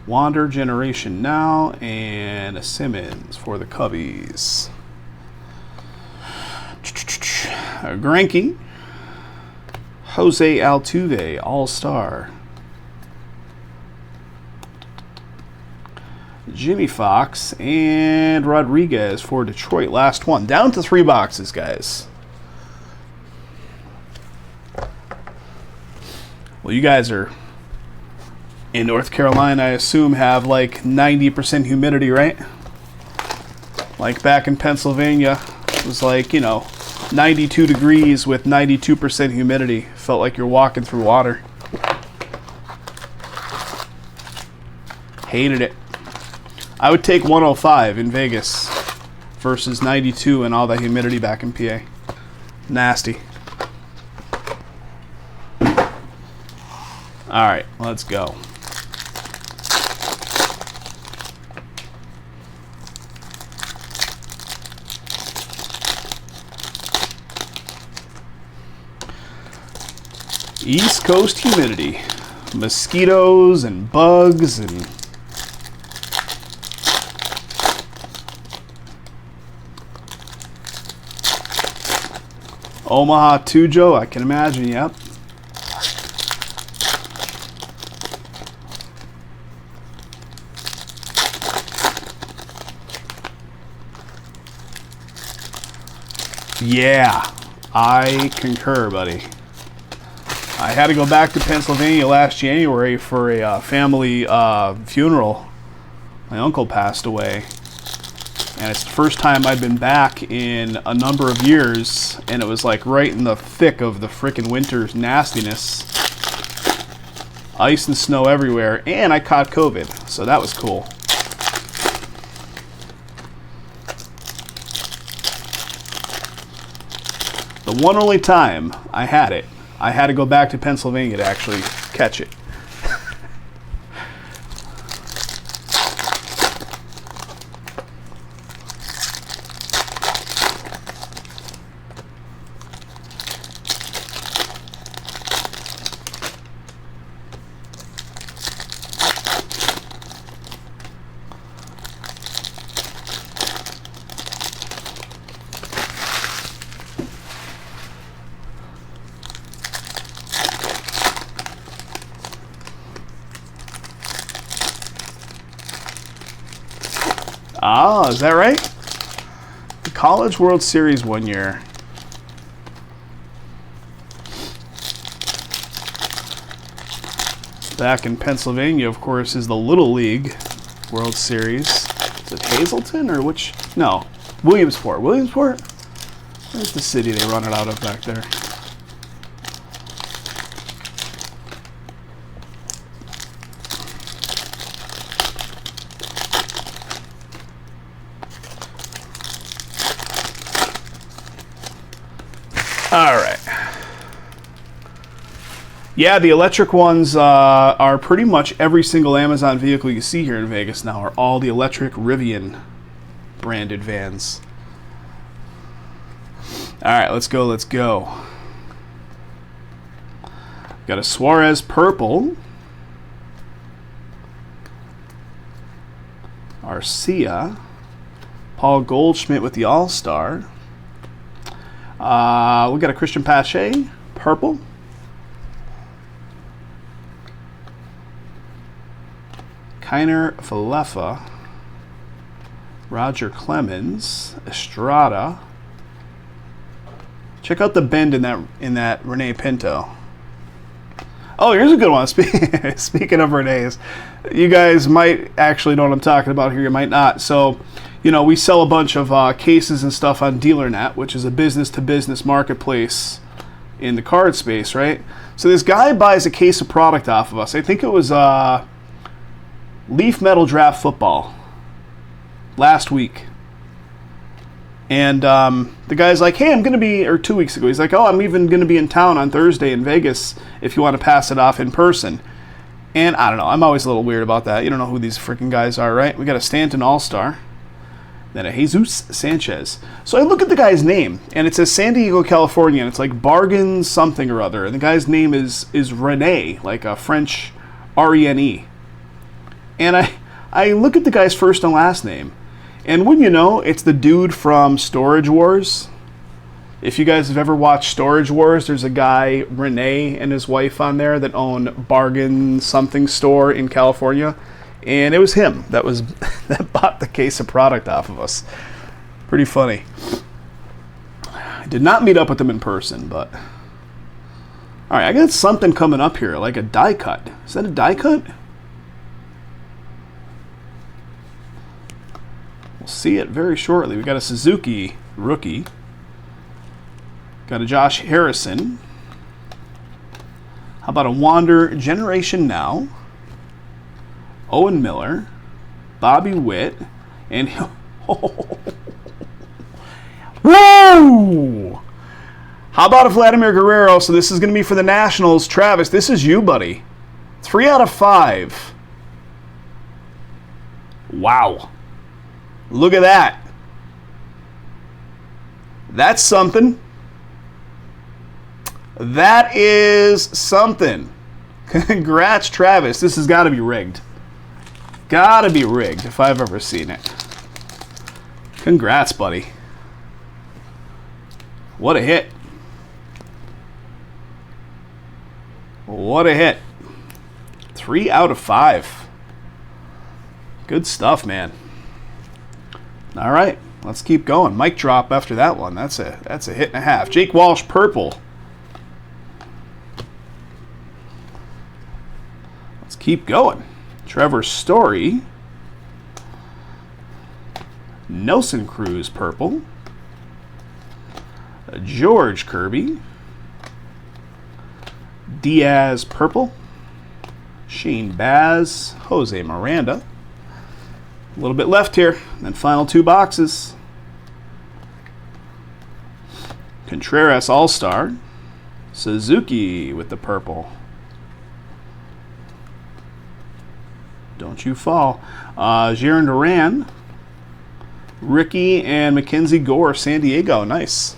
Wander Generation Now, and a Simmons for the Cubbies. Greinke. Jose Altuve, All-Star. Jimmy Fox and Rodriguez for Detroit. Last one. Down to 3 boxes, guys. Well, you guys are in North Carolina, I assume, have like 90% humidity, right? Like back in Pennsylvania, it was like, 92 degrees with 92% humidity. Felt like you're walking through water. Hated it. I would take 105 in Vegas versus 92 and all that humidity back in PA. Nasty. All right, let's go. East Coast humidity. Mosquitoes and bugs and Omaha Tujo, I can imagine, yep. Yeah, I concur, buddy. I had to go back to Pennsylvania last January for a family funeral. My uncle passed away. And it's the first time I've been back in a number of years, and it was like right in the thick of the frickin' winter's nastiness. Ice and snow everywhere, and I caught COVID, so that was cool. The one only time I had it, I had to go back to Pennsylvania to actually catch it. Ah, is that right? The College World Series one year. Back in Pennsylvania, of course, is the Little League World Series. Is it Hazleton or which? No, Williamsport. Williamsport? Where's the city they run it out of back there? All right. Yeah, the electric ones are pretty much every single Amazon vehicle you see here in Vegas now are all the electric Rivian branded vans. All right, let's go, let's go. Got a Suarez purple. Arcia. Paul Goldschmidt with the All-Star. We got a Christian Pache, purple. Kiner Falefa, Roger Clemens, Estrada. Check out the bend in that Renee Pinto. Oh, here's a good one. Speaking of Renee's, you guys might actually know what I'm talking about here. You might not. So, we sell a bunch of cases and stuff on DealerNet, which is a business-to-business marketplace in the card space, right? So this guy buys a case of product off of us. I think it was Leaf Metal Draft Football last week. And the guy's like, hey, I'm going to be, or 2 weeks ago, he's like, oh, I'm even going to be in town on Thursday in Vegas if you want to pass it off in person. And I don't know, I'm always a little weird about that. You don't know who these freaking guys are, right? We got a Stanton All-Star, then a Jesus Sanchez. So I look at the guy's name, and it says San Diego, California, and it's like Bargain something or other. And the guy's name is Rene, like a French R-E-N-E. And I look at the guy's first and last name, and wouldn't you know, it's the dude from Storage Wars. If you guys have ever watched Storage Wars, there's a guy, Rene, and his wife on there that own Bargain something store in California. And it was him that bought the case of product off of us. Pretty funny. I did not meet up with him in person, but... All right, I got something coming up here, like a die cut. Is that a die cut? See it very shortly. We got a Suzuki rookie. Got a Josh Harrison. How about a Wander Generation Now? Owen Miller, Bobby Witt, and whoa! How about a Vladimir Guerrero? So this is going to be for the Nationals. Travis, this is you, buddy. 3 out of 5. Wow. Look at that. That's something. That is something. Congrats, Travis. This has got to be rigged. Got to be rigged if I've ever seen it. Congrats, buddy. What a hit. What a hit. 3 out of 5. Good stuff, man. All right, let's keep going. Mic drop after that one. That's a hit and a half. Jake Walsh, purple. Let's keep going. Trevor Story. Nelson Cruz, purple. George Kirby. Diaz, purple. Shane Baz. Jose Miranda. A little bit left here, then final 2 boxes. Contreras All-Star. Suzuki with the purple. Don't you fall. Jaron Duran. Ricky and Mackenzie Gore, San Diego. Nice.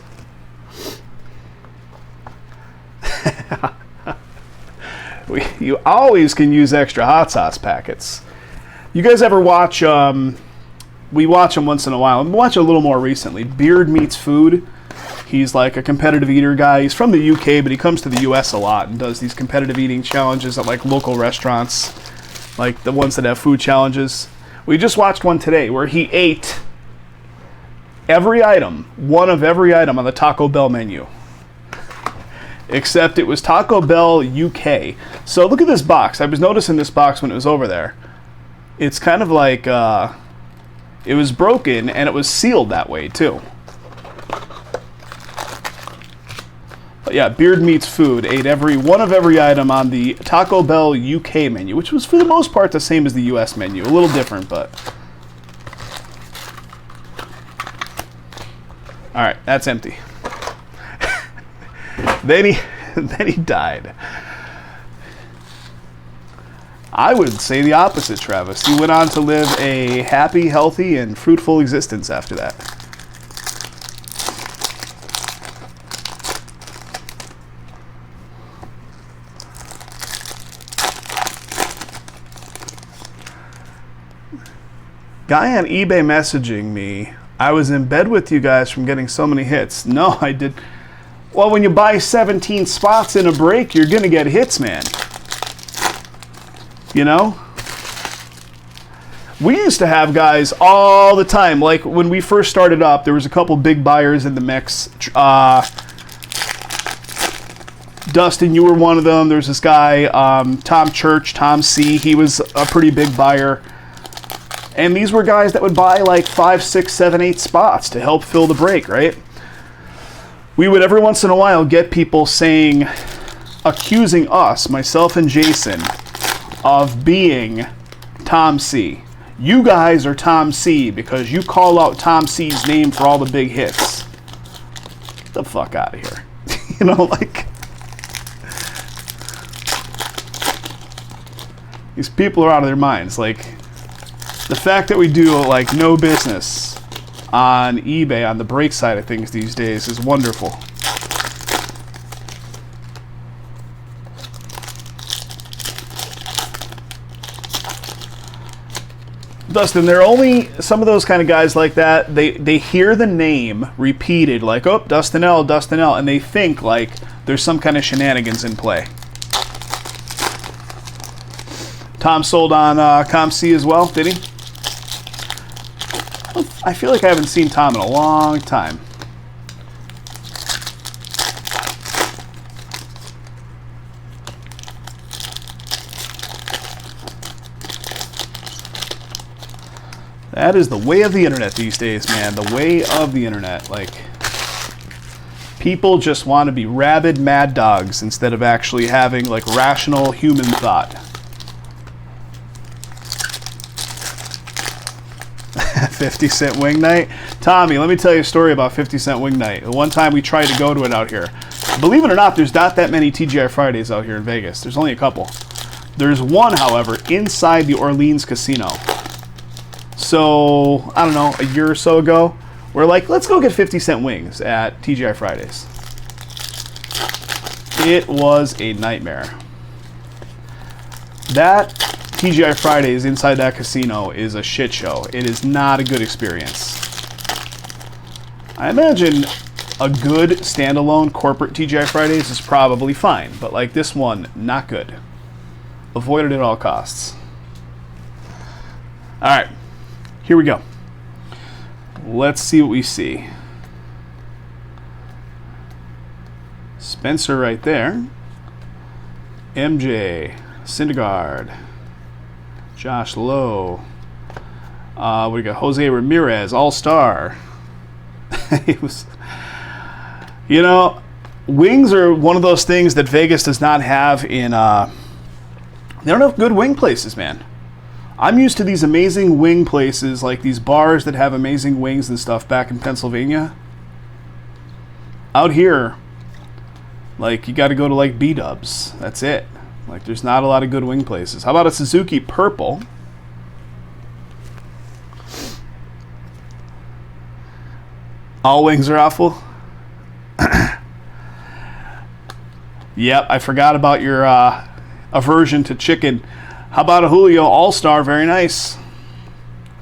You always can use extra hot sauce packets. You guys ever watch, we watch him once in a while. We watch a little more recently. Beard Meets Food. He's like a competitive eater guy. He's from the UK, but he comes to the US a lot and does these competitive eating challenges at like local restaurants, like the ones that have food challenges. We just watched one today where he ate every item, one of every item on the Taco Bell menu. Except it was Taco Bell UK. So look at this box. I was noticing this box when it was over there. It's kind of like it was broken and it was sealed that way too. But yeah, Beard Meets Food ate one of every item on the Taco Bell UK menu, which was for the most part the same as the US menu. A little different, but... All right, that's empty. Then he died. I would say the opposite, Travis. He went on to live a happy, healthy, and fruitful existence after that. Guy on eBay messaging me, I was in bed with you guys from getting so many hits. No, I did. Well, when you buy 17 spots in a break, you're going to get hits, man. You know? We used to have guys all the time. Like when we first started up, there was a couple big buyers in the mix. Dustin, you were one of them. There's this guy, Tom Church, Tom C. He was a pretty big buyer. And these were guys that would buy like 5, 6, 7, 8 spots to help fill the break, right? We would every once in a while get people saying, accusing us, myself and Jason, of being Tom C. You guys are Tom C because you call out Tom C's name for all the big hits. Get the fuck out of here. You know, like... These people are out of their minds. Like, the fact that we do, like, no business on eBay on the break side of things these days is wonderful. Dustin, there are only some of those kind of guys like that. They hear the name repeated, like, oh, Dustin L, and they think, like, there's some kind of shenanigans in play. Tom sold on ComC as well, did he? I feel like I haven't seen Tom in a long time. That is the way of the internet these days, man. The way of the internet. Like, people just want to be rabid mad dogs instead of actually having, like, rational human thought. 50 Cent Wing Night. Tommy, let me tell you a story about 50 Cent Wing Night. The one time we tried to go to it out here. Believe it or not, there's not that many TGI Fridays out here in Vegas. There's only a couple. There's one, however, inside the Orleans Casino. So, I don't know, a year or so ago, we're like, let's go get 50 Cent wings at TGI Fridays. It was a nightmare. That TGI Fridays inside that casino is a shit show. It is not a good experience. I imagine a good standalone corporate TGI Fridays is probably fine, but like this one, not good. Avoid it at all costs. All right, here we go. Let's see what we see. Spencer right there. MJ, Syndergaard, Josh Lowe. We got Jose Ramirez, All-Star. It was, you know, wings are one of those things that Vegas does not have in. They don't have good wing places, man. I'm used to these amazing wing places, like these bars that have amazing wings and stuff back in Pennsylvania. Out here, like, you got to go to like B-dubs. That's it. Like, there's not a lot of good wing places. How about a Suzuki Purple? All wings are awful. Yep, I forgot about your aversion to chicken. How about a Julio All-Star? Very nice.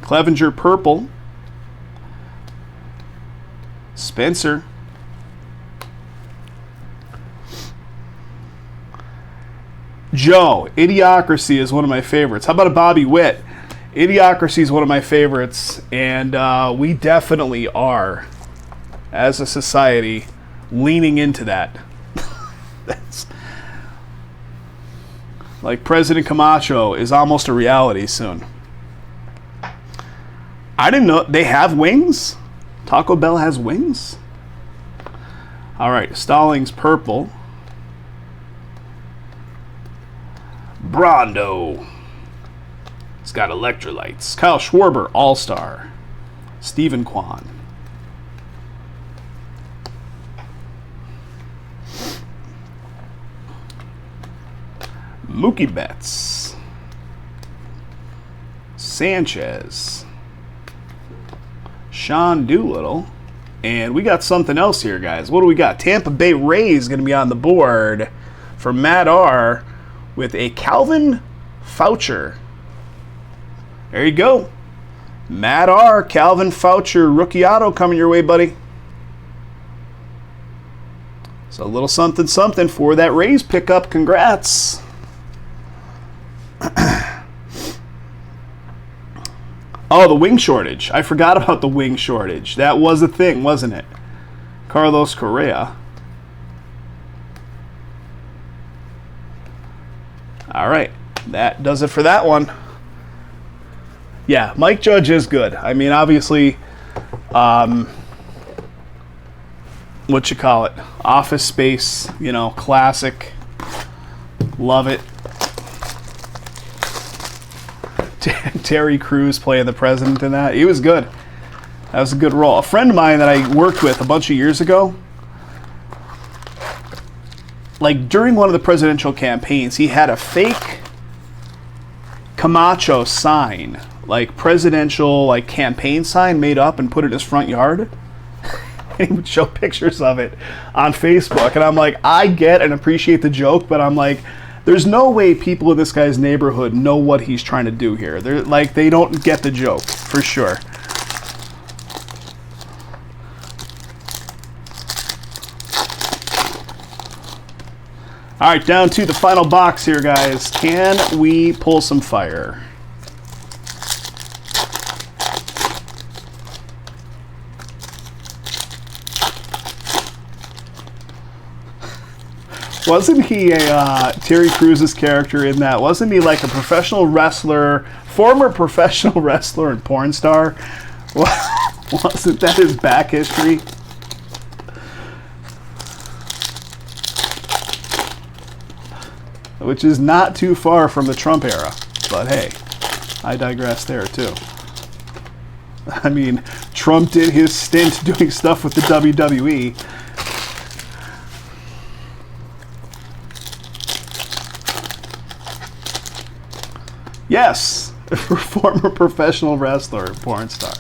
Clevenger Purple. Spencer. Joe, Idiocracy is one of my favorites. How about a Bobby Witt? Idiocracy is one of my favorites, and we definitely are, as a society, leaning into that. That's like President Camacho is almost a reality soon. I didn't know they have wings. Taco Bell has wings. All right, Stallings Purple. Brondo. It's got electrolytes. Kyle Schwarber, All-Star. Stephen Kwan. Mookie Betts. Sanchez. Sean Doolittle. And we got something else here, guys. What do we got? Tampa Bay Rays going to be on the board for Matt R. with a Calvin Foucher. There you go. Matt R. Calvin Foucher rookie auto coming your way, buddy. So a little something something for that Rays pickup. Congrats. Oh, the wing shortage. I forgot about the wing shortage. That was a thing, wasn't it? Carlos Correa. All right. That does it for that one. Yeah, Mike Judge is good. I mean, obviously, what you call it? Office Space, you know, classic. Love it. Terry Crews playing the president in that. He was good. That was a good role. A friend of mine that I worked with a bunch of years ago, like during one of the presidential campaigns, he had a fake Camacho sign, like presidential like campaign sign made up and put it in his front yard. And he would show pictures of it on Facebook. And I'm like, I get and appreciate the joke, but I'm like, there's no way people in this guy's neighborhood know what he's trying to do here. They're like, they don't get the joke, for sure. All right, down to the final box here, guys. Can we pull some fire? Wasn't he a Terry Crews' character in that? Wasn't he like a professional wrestler, former professional wrestler and porn star? Wasn't that his back history? Which is not too far from the Trump era. But hey, I digress there too. I mean, Trump did his stint doing stuff with the WWE. Yes, former professional wrestler and porn star.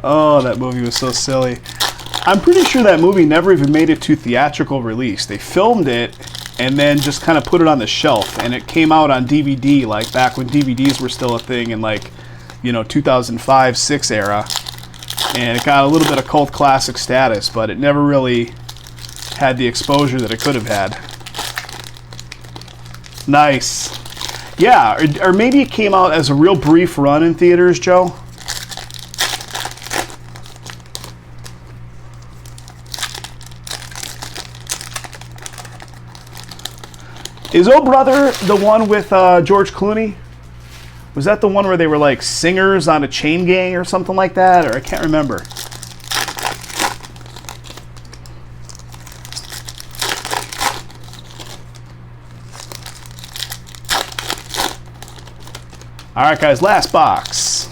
Oh, that movie was so silly. I'm pretty sure that movie never even made it to theatrical release. They filmed it and then just kind of put it on the shelf, and it came out on DVD like back when DVDs were still a thing in like, you know, 2005-06 era, and it got a little bit of cult classic status, but it never really had the exposure that it could have had. Nice. Yeah, or maybe it came out as a real brief run in theaters, Joe. Is Oh Brother the one with George Clooney? Was that the one where they were like singers on a chain gang or something like that? Or I can't remember. All right, guys, last box.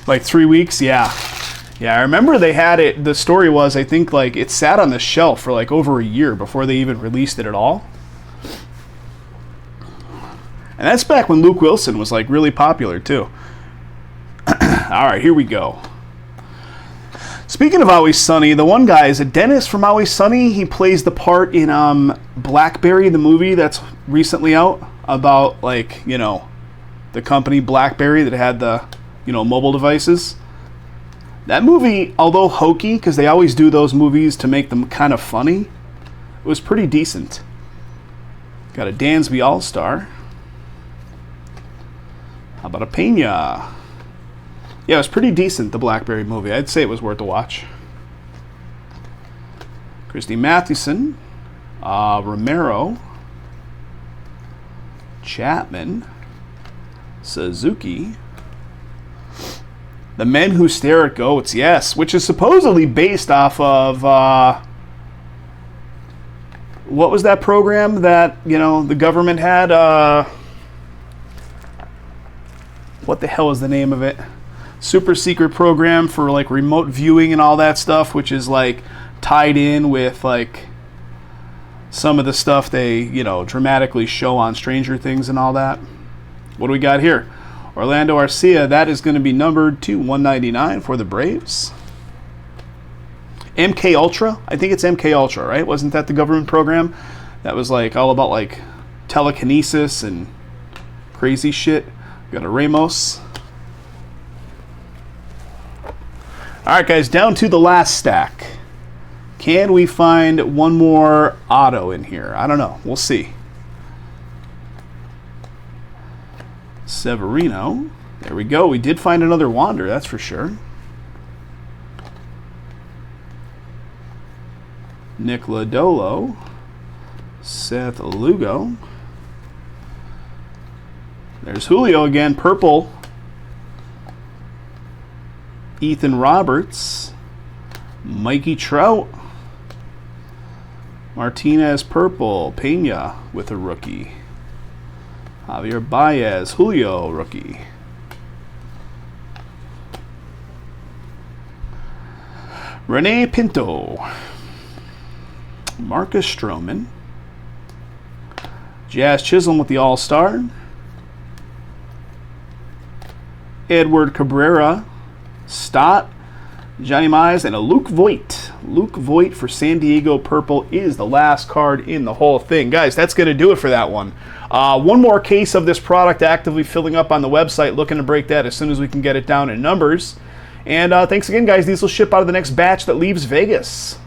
Like 3 weeks, yeah. Yeah, I remember they had it, the story was, I think, like, it sat on the shelf for, like, over a year before they even released it at all. And that's back when Luke Wilson was, like, really popular, too. All right, here we go. Speaking of Always Sunny, the one guy is a Dennis from Always Sunny. He plays the part in BlackBerry, the movie that's recently out, about, like, you know, the company BlackBerry that had the, you know, mobile devices. That movie, although hokey, because they always do those movies to make them kind of funny, it was pretty decent. Got a Dansby All-Star. How about a Pena? Yeah, it was pretty decent, the BlackBerry movie. I'd say it was worth a watch. Christy Mathewson. Romero. Chapman. Suzuki. The Men Who Stare at Goats, yes, which is supposedly based off of, what was that program that, you know, the government had? What the hell is the name of it? Super secret program for, like, remote viewing and all that stuff, which is, like, tied in with, like, some of the stuff they, you know, dramatically show on Stranger Things and all that. What do we got here? Orlando Arcia, that is going to be numbered to 199 for the Braves. MK Ultra, I think it's MK Ultra, right? Wasn't that the government program that was like all about like telekinesis and crazy shit? Got a Ramos. All right, guys, down to the last stack. Can we find one more auto in here? I don't know. We'll see. Severino. There we go. We did find another Wander, that's for sure. Nick Lodolo. Seth Lugo. There's Julio again, purple. Ethan Roberts. Mikey Trout. Martinez purple. Pena with a rookie. Javier Baez. Julio rookie. Rene Pinto. Marcus Stroman. Jazz Chisholm with the All-Star. Edward Cabrera. Stott. Johnny Mize, and a Luke Voigt. Luke Voigt for San Diego purple is the last card in the whole thing. Guys, that's going to do it for that one. One more case of this product actively filling up on the website. Looking to break that as soon as we can get it down in numbers. And thanks again, guys. These will ship out of the next batch that leaves Vegas.